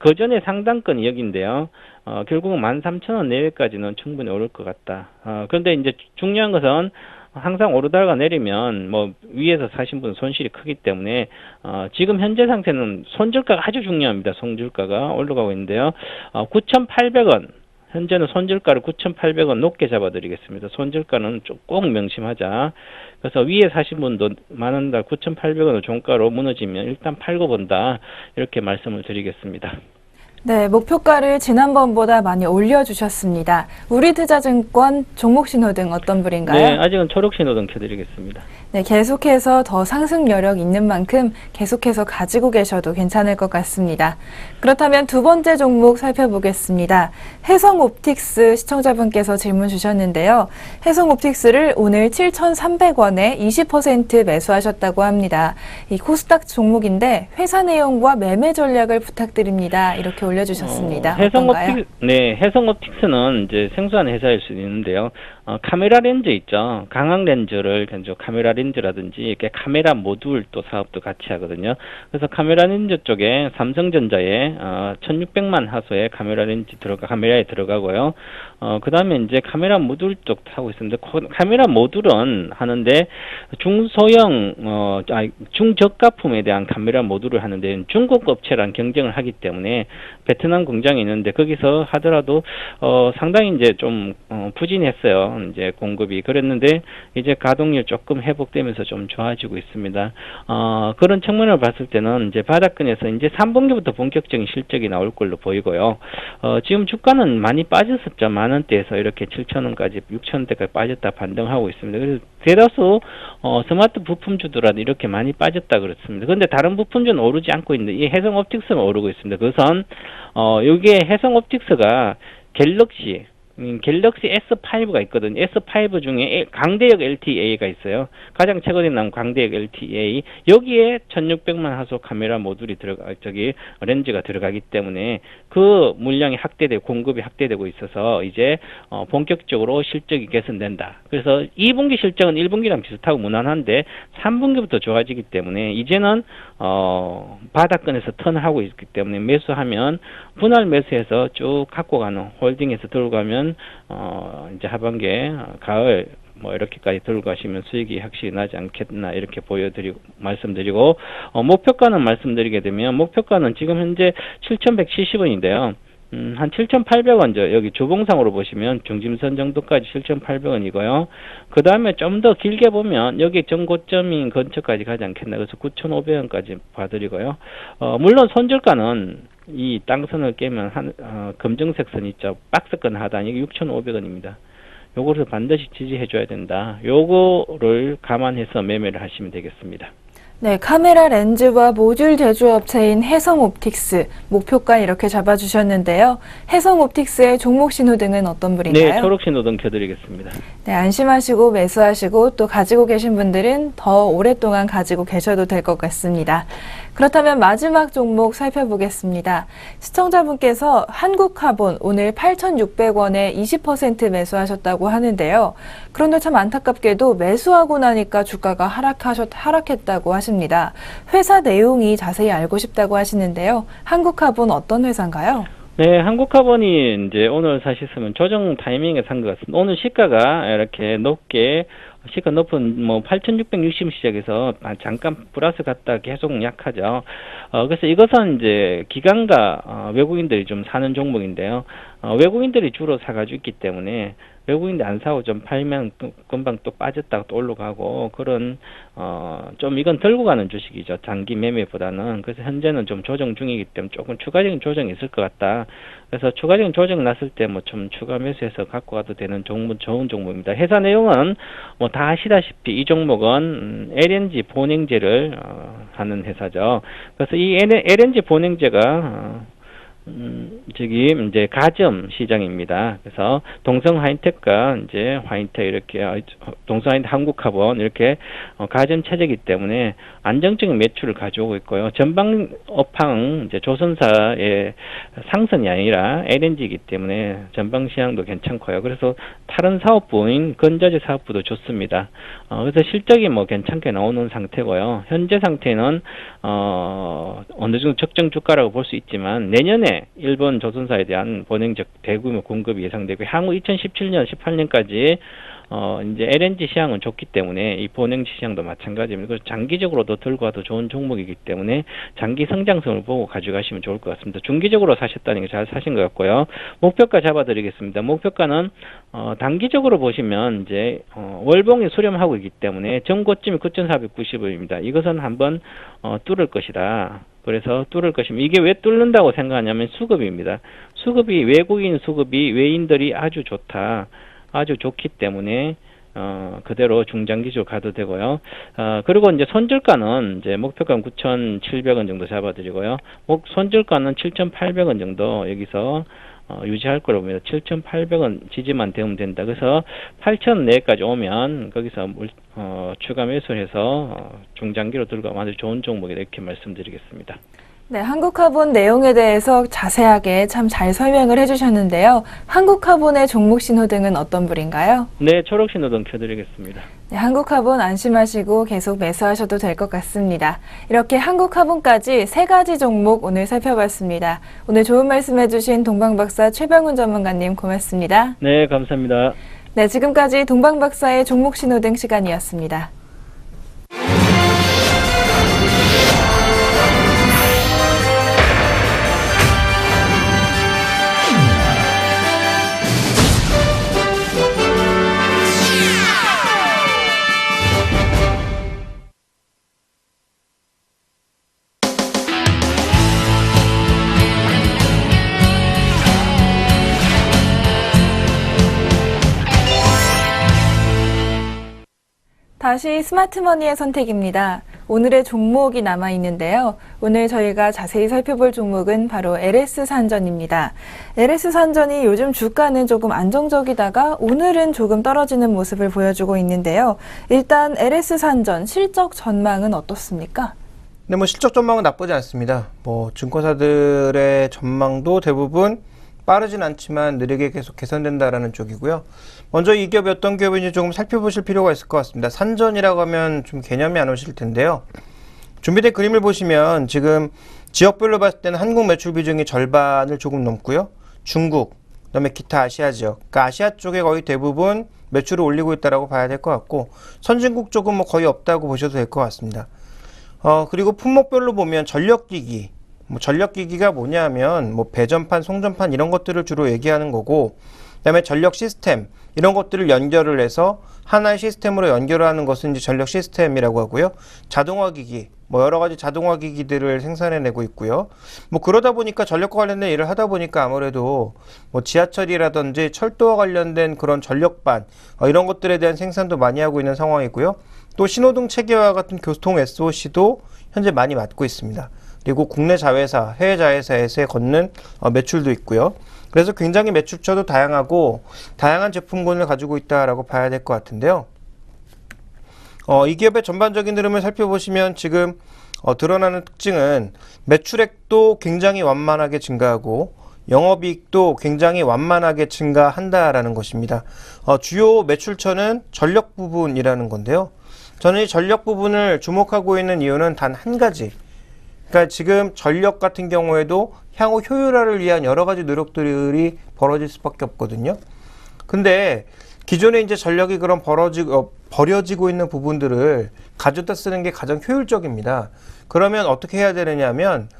그 전에 상단권이 여기인데요. 결국은 13,000원 내외까지는 충분히 오를 것 같다. 그런데 이제 중요한 것은 항상 오르다가 내리면 뭐 위에서 사신 분은 손실이 크기 때문에 지금 현재 상태는 손절가가 아주 중요합니다. 손절가가 올라가고 있는데요. 9,800원 현재는 손절가를 9,800원 높게 잡아드리겠습니다. 손절가는 꼭 명심하자. 그래서 위에 사신 분도 많은 달 9,800원을 종가로 무너지면 일단 팔고 본다. 이렇게 말씀을 드리겠습니다. 네, 목표가를 지난번보다 많이 올려주셨습니다. 우리투자증권, 종목신호등 어떤 불인가요? 네, 아직은 초록신호등 켜드리겠습니다. 네, 계속해서 더 상승 여력 있는 만큼 계속해서 가지고 계셔도 괜찮을 것 같습니다. 그렇다면 두 번째 종목 살펴보겠습니다. 해성옵틱스 시청자분께서 질문 주셨는데요. 해성옵틱스를 오늘 7,300원에 20% 매수하셨다고 합니다. 이 코스닥 종목인데 회사 내용과 매매 전략을 부탁드립니다. 이렇게 올려주셨습니다. 어떤가요? 해성옵틱스는 이제 생소한 회사일 수 있는데요. 카메라 렌즈 있죠. 강황 렌즈를 카메라 렌즈라든지 이렇게 카메라 모듈 또 사업도 같이 하거든요. 그래서 카메라 렌즈 쪽에 삼성전자에 1,600만 화소의 카메라에 들어가고요. 그다음에 이제 카메라 모듈 쪽 하고 있습니다. 카메라 모듈은 하는데 중저가품에 대한 카메라 모듈을 하는데 중국 업체랑 경쟁을 하기 때문에 베트남 공장이 있는데 거기서 하더라도 상당히 이제 좀 부진했어요. 이제 공급이 그랬는데 이제 가동률 조금 회복되면서 좀 좋아지고 있습니다. 그런 측면을 봤을 때는 이제 바닥권에서 이제 3분기부터 본격적인 실적이 나올 걸로 보이고요. 지금 주가는 많이 빠졌었죠. 만 원대에서 이렇게 7,000원까지 6,000원대까지 빠졌다 반등하고 있습니다. 그래서 대다수 스마트 부품주들은 이렇게 많이 빠졌다 그렇습니다. 그런데 다른 부품주는 오르지 않고 있는데 이 해성옵틱스는 오르고 있습니다. 그것은 여기에 해성옵틱스가 갤럭시 S5가 있거든요. S5 중에 강대역 LTA가 있어요. 가장 최근에 나온 강대역 LTA. 여기에 1,600만 화소 카메라 모듈이 렌즈가 들어가기 때문에 그 물량이 공급이 확대되고 있어서 이제 본격적으로 실적이 개선된다. 그래서 2분기 실적은 1분기랑 비슷하고 무난한데 3분기부터 좋아지기 때문에 이제는 바닥권에서 턴을 하고 있기 때문에 매수하면 분할 매수해서 쭉 갖고 가는 홀딩해서 들고 가면 이제 하반기에 가을 이렇게까지 들고 가시면 수익이 확실히 나지 않겠나 이렇게 말씀드리고 목표가는 말씀드리게 되면 목표가는 지금 현재 7,170원인데요. 한 7,800원 여기 주봉상으로 보시면 중심선 정도까지 7,800원이고요. 그 다음에 좀 더 길게 보면 여기 전고점인 근처까지 가지 않겠나. 그래서 9,500원까지 봐드리고요. 물론 손절가는 이 땅선을 깨면 검정색 선 있죠. 박스권 하단 이게 6,500원입니다. 요거를 반드시 지지해줘야 된다. 요거를 감안해서 매매를 하시면 되겠습니다. 네, 카메라 렌즈와 모듈 제조업체인 해성옵틱스 목표가 이렇게 잡아주셨는데요. 해성옵틱스의 종목 신호등은 어떤 불인가요? 네, 초록 신호등 켜드리겠습니다. 네, 안심하시고 매수하시고 또 가지고 계신 분들은 더 오랫동안 가지고 계셔도 될 것 같습니다. 그렇다면 마지막 종목 살펴보겠습니다. 시청자분께서 한국카본 오늘 8,600원에 20% 매수하셨다고 하는데요. 그런데 참 안타깝게도 매수하고 나니까 주가가 하락했다고 하십니다. 회사 내용이 자세히 알고 싶다고 하시는데요. 한국카본 어떤 회사인가요? 네, 한국카본이 이제 오늘 사실은 조정 타이밍에 산 것 같습니다. 오늘 시가가 이렇게 시가 높은 8,660 시작해서 잠깐 플러스 갔다 계속 약하죠. 그래서 이것은 이제 기관과 외국인들이 좀 사는 종목인데요. 외국인들이 주로 사가지고 있기 때문에 외국인들 안 사고 좀 팔면 금방 또 빠졌다가 또 올라가고 그런 좀 이건 들고 가는 주식이죠. 장기 매매보다는. 그래서 현재는 좀 조정 중이기 때문에 조금 추가적인 조정이 있을 것 같다. 그래서 추가적인 조정 났을 때 좀 추가 매수해서 갖고 가도 되는 좋은 종목입니다. 회사 내용은 다 아시다시피 이 종목은 LNG 본행제를 하는 회사죠. 그래서 이 LNG 본행제가 이제 가점 시장입니다. 그래서 동성 하이텍과 이제 화이텍 이렇게 동성 하이텍 한국카본 이렇게 가점 체제이기 때문에 안정적인 매출을 가져오고 있고요. 전방 업황 이제 조선사의 상선이 아니라 LNG이기 때문에 전방 시장도 괜찮고요. 그래서 다른 사업부인 건자재 사업부도 좋습니다. 그래서 실적이 괜찮게 나오는 상태고요. 현재 상태는 어느 정도 적정 주가라고 볼 수 있지만 내년에 일본 조선사에 대한 본행적 대규모 공급이 예상되고 향후 2017년, 18년까지 이제 LNG 시장은 좋기 때문에 이 본행지 시장도 마찬가지입니다. 그래서 장기적으로도 들고 와도 좋은 종목이기 때문에 장기 성장성을 보고 가져가시면 좋을 것 같습니다. 중기적으로 사셨다는 게 잘 사신 것 같고요. 목표가 잡아드리겠습니다. 목표가는 단기적으로 보시면 이제 월봉이 수렴하고 있기 때문에 전고점이 9,490원입니다. 이것은 한번 뚫을 것이다. 그래서 뚫을 것이면 이게 왜 뚫는다고 생각하냐면 수급입니다. 수급이 외국인 수급이 외인들이 아주 좋다. 아주 좋기 때문에 그대로 중장기적으로 가도 되고요. 그리고 이제 손절가는 이제 목표가는 9,700원 정도 잡아드리고요. 손절가는 7,800원 정도 여기서 유지할 거라고 봅니다. 7,800원 지지만 되면 된다. 그래서 8,000원 내까지 오면 거기서 추가 매수해서 중장기로 들고 가면 아주 좋은 종목이다 이렇게 말씀드리겠습니다. 네, 한국화본 내용에 대해서 자세하게 참 잘 설명을 해주셨는데요. 한국화본의 종목 신호등은 어떤 불인가요? 네, 초록 신호등 켜드리겠습니다. 네, 한국화본 안심하시고 계속 매수하셔도 될 것 같습니다. 이렇게 한국화본까지 3가지 종목 오늘 살펴봤습니다. 오늘 좋은 말씀 해주신 동방박사 최병훈 전문가님 고맙습니다. 네, 감사합니다. 네, 지금까지 동방박사의 종목 신호등 시간이었습니다. 다시 스마트머니의 선택입니다. 오늘의 종목이 남아있는데요. 오늘 저희가 자세히 살펴볼 종목은 바로 LS산전입니다. LS산전이 요즘 주가는 조금 안정적이다가 오늘은 조금 떨어지는 모습을 보여주고 있는데요. 일단 LS산전 실적 전망은 어떻습니까? 네, 뭐 실적 전망은 나쁘지 않습니다. 뭐 증권사들의 전망도 대부분 빠르진 않지만 느리게 계속 개선된다라는 쪽이고요. 먼저 이 기업이 어떤 기업인지 조금 살펴보실 필요가 있을 것 같습니다. 산전이라고 하면 좀 개념이 안 오실 텐데요. 준비된 그림을 보시면 지금 지역별로 봤을 때는 한국 매출 비중이 절반을 조금 넘고요. 중국, 그다음에 기타 아시아 지역, 그러니까 아시아 쪽에 거의 대부분 매출을 올리고 있다라고 봐야 될 것 같고 선진국 쪽은 뭐 거의 없다고 보셔도 될 것 같습니다. 그리고 품목별로 보면 전력기기, 전력기기가 뭐냐면 배전판, 송전판 이런 것들을 주로 얘기하는 거고, 그다음에 전력 시스템 이런 것들을 연결을 해서 하나의 시스템으로 연결을 하는 것은 이제 전력 시스템이라고 하고요. 자동화기기, 여러 가지 자동화기기들을 생산해내고 있고요. 그러다 보니까 전력과 관련된 일을 하다 보니까 아무래도 지하철이라든지 철도와 관련된 그런 전력반 이런 것들에 대한 생산도 많이 하고 있는 상황이고요. 또 신호등 체계와 같은 교통 SOC도 현재 많이 맡고 있습니다. 그리고 국내 자회사, 해외 자회사에서 걷는 매출도 있고요. 그래서 굉장히 매출처도 다양하고 다양한 제품군을 가지고 있다라고 봐야 될 것 같은데요. 이 기업의 전반적인 흐름을 살펴보시면 지금 드러나는 특징은 매출액도 굉장히 완만하게 증가하고 영업이익도 굉장히 완만하게 증가한다라는 것입니다. 주요 매출처는 전력 부분이라는 건데요. 저는 이 전력 부분을 주목하고 있는 이유는 단 한 가지. 그러니까 지금 전력 같은 경우에도 향후 효율화를 위한 여러 가지 노력들이 벌어질 수밖에 없거든요. 근데 기존에 이제 전력이 그런 버려지고 있는 부분들을 가져다 쓰는 게 가장 효율적입니다. 그러면 어떻게 해야 되느냐면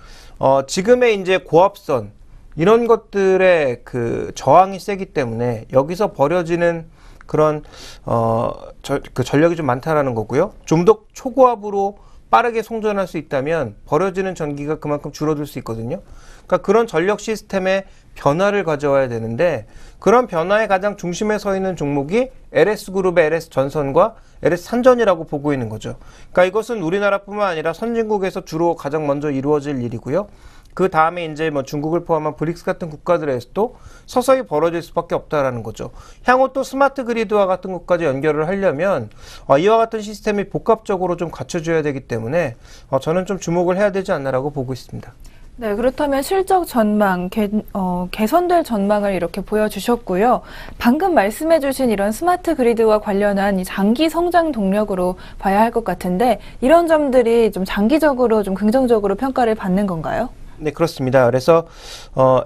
지금의 이제 고압선 이런 것들의 그 저항이 세기 때문에 여기서 버려지는 그런 그 전력이 좀 많다라는 거고요. 좀 더 초고압으로 빠르게 송전할 수 있다면 버려지는 전기가 그만큼 줄어들 수 있거든요. 그러니까 그런 전력 시스템의 변화를 가져와야 되는데 그런 변화의 가장 중심에 서 있는 종목이 LS그룹의 LS전선과 LS산전이라고 보고 있는 거죠. 그러니까 이것은 우리나라뿐만 아니라 선진국에서 주로 가장 먼저 이루어질 일이고요. 그 다음에 이제 중국을 포함한 브릭스 같은 국가들에서도 서서히 벌어질 수밖에 없다라는 거죠. 향후 또 스마트 그리드와 같은 것까지 연결을 하려면 이와 같은 시스템이 복합적으로 좀 갖춰져야 되기 때문에 저는 좀 주목을 해야 되지 않나라고 보고 있습니다. 네, 그렇다면 실적 전망, 개선될 전망을 이렇게 보여주셨고요. 방금 말씀해주신 이런 스마트 그리드와 관련한 이 장기 성장 동력으로 봐야 할 것 같은데 이런 점들이 좀 장기적으로 좀 긍정적으로 평가를 받는 건가요? 네, 그렇습니다. 그래서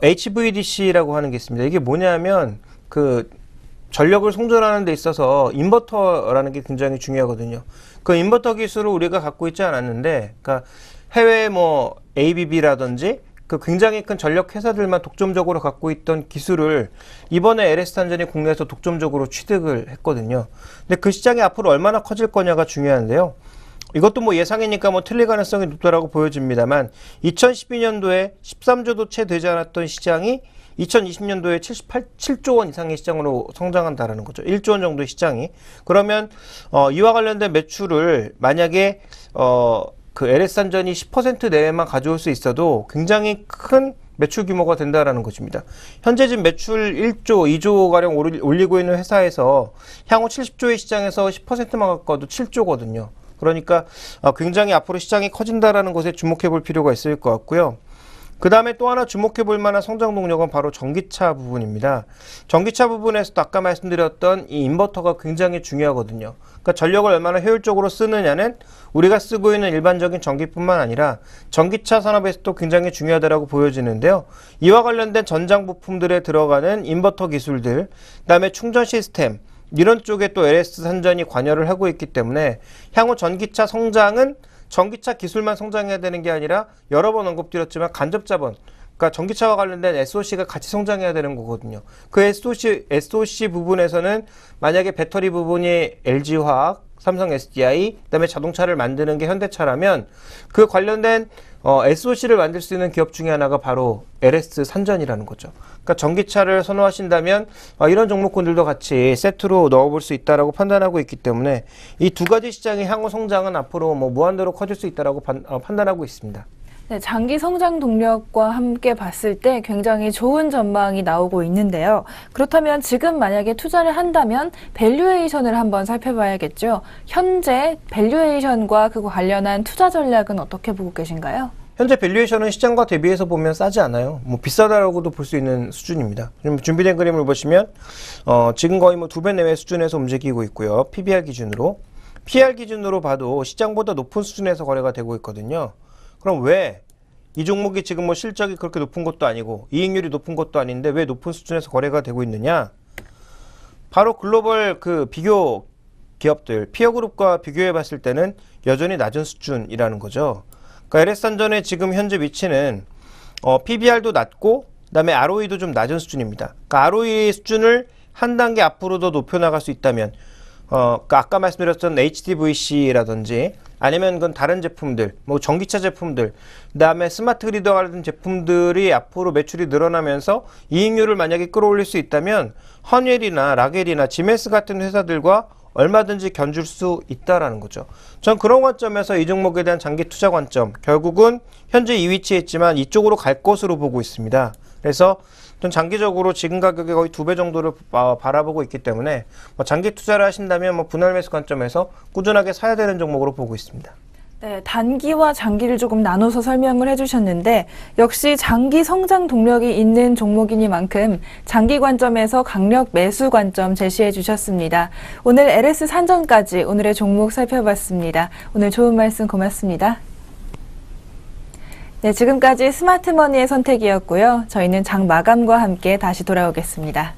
HVDC라고 하는 게 있습니다. 이게 뭐냐면 그 전력을 송전하는 데 있어서 인버터라는 게 굉장히 중요하거든요. 그 인버터 기술을 우리가 갖고 있지 않았는데, 그러니까 해외 뭐 ABB라든지 그 굉장히 큰 전력 회사들만 독점적으로 갖고 있던 기술을 이번에 LS탄전이 국내에서 독점적으로 취득을 했거든요. 근데 그 시장이 앞으로 얼마나 커질 거냐가 중요한데요. 이것도 뭐 예상이니까 뭐 틀릴 가능성이 높다라고 보여집니다만 2012년도에 13조도 채 되지 않았던 시장이 2020년도에 7조 원 이상의 시장으로 성장한다라는 거죠. 1조 원 정도의 시장이. 그러면 이와 관련된 매출을 만약에 그 LS탄전이 10% 내외만 가져올 수 있어도 굉장히 큰 매출 규모가 된다라는 것입니다. 현재 지금 매출 1조, 2조 가량 올리고 있는 회사에서 향후 70조의 시장에서 10%만 갖고도 7조거든요. 그러니까 굉장히 앞으로 시장이 커진다라는 것에 주목해 볼 필요가 있을 것 같고요. 그 다음에 또 하나 주목해 볼 만한 성장 동력은 바로 전기차 부분입니다. 전기차 부분에서도 아까 말씀드렸던 이 인버터가 굉장히 중요하거든요. 그러니까 전력을 얼마나 효율적으로 쓰느냐는 우리가 쓰고 있는 일반적인 전기뿐만 아니라 전기차 산업에서도 굉장히 중요하다고 보여지는데요. 이와 관련된 전장 부품들에 들어가는 인버터 기술들, 그 다음에 충전 시스템, 이런 쪽에 또 LS탄전이 관여를 하고 있기 때문에 향후 전기차 성장은 전기차 기술만 성장해야 되는 게 아니라 여러 번 언급드렸지만 간접자본, 그러니까 전기차와 관련된 SOC가 같이 성장해야 되는 거거든요. 그 SOC 부분에서는 만약에 배터리 부분이 LG화학, 삼성 SDI, 그다음에 자동차를 만드는 게 현대차라면 그 관련된 SOC를 만들 수 있는 기업 중에 하나가 바로 LS산전이라는 거죠. 그러니까 전기차를 선호하신다면 이런 종목군들도 같이 세트로 넣어볼 수 있다라고 판단하고 있기 때문에 이 두 가지 시장의 향후 성장은 앞으로 뭐 무한대로 커질 수 있다라고 판단하고 있습니다. 네, 장기 성장 동력과 함께 봤을 때 굉장히 좋은 전망이 나오고 있는데요. 그렇다면 지금 만약에 투자를 한다면 밸류에이션을 한번 살펴봐야겠죠. 현재 밸류에이션과 그 관련한 투자 전략은 어떻게 보고 계신가요? 현재 밸류에이션은 시장과 대비해서 보면 싸지 않아요. 뭐 비싸다라고도 볼 수 있는 수준입니다. 준비된 그림을 보시면 지금 거의 뭐 2배 내외 수준에서 움직이고 있고요. PBR 기준으로. PR 기준으로 봐도 시장보다 높은 수준에서 거래가 되고 있거든요. 그럼 왜 이 종목이 지금 뭐 실적이 그렇게 높은 것도 아니고 이익률이 높은 것도 아닌데 왜 높은 수준에서 거래가 되고 있느냐? 바로 글로벌 그 비교 기업들, 피어그룹과 비교해 봤을 때는 여전히 낮은 수준이라는 거죠. 그러니까 LS탄전의 지금 현재 위치는 PBR도 낮고 그다음에 ROE도 좀 낮은 수준입니다. 그러니까 ROE 수준을 한 단계 앞으로 더 높여 나갈 수 있다면 그러니까 아까 말씀드렸던 HDVC라든지 아니면 그건 다른 제품들, 뭐 전기차 제품들, 그다음에 스마트 그리드와 관련된 제품들이 앞으로 매출이 늘어나면서 이익률을 만약에 끌어올릴 수 있다면 헌웰이나 라겔이나 지메스 같은 회사들과 얼마든지 견줄 수 있다라는 거죠. 전 그런 관점에서 이 종목에 대한 장기 투자 관점, 결국은 현재 이 위치에 있지만 이쪽으로 갈 것으로 보고 있습니다. 그래서 전 장기적으로 지금 가격의 거의 2배 정도를 바라보고 있기 때문에 장기 투자를 하신다면 분할 매수 관점에서 꾸준하게 사야 되는 종목으로 보고 있습니다. 네, 단기와 장기를 조금 나눠서 설명을 해주셨는데 역시 장기 성장 동력이 있는 종목이니만큼 장기 관점에서 강력 매수 관점 제시해 주셨습니다. 오늘 LS산전까지 오늘의 종목 살펴봤습니다. 오늘 좋은 말씀 고맙습니다. 네, 지금까지 스마트머니의 선택이었고요. 저희는 장 마감과 함께 다시 돌아오겠습니다.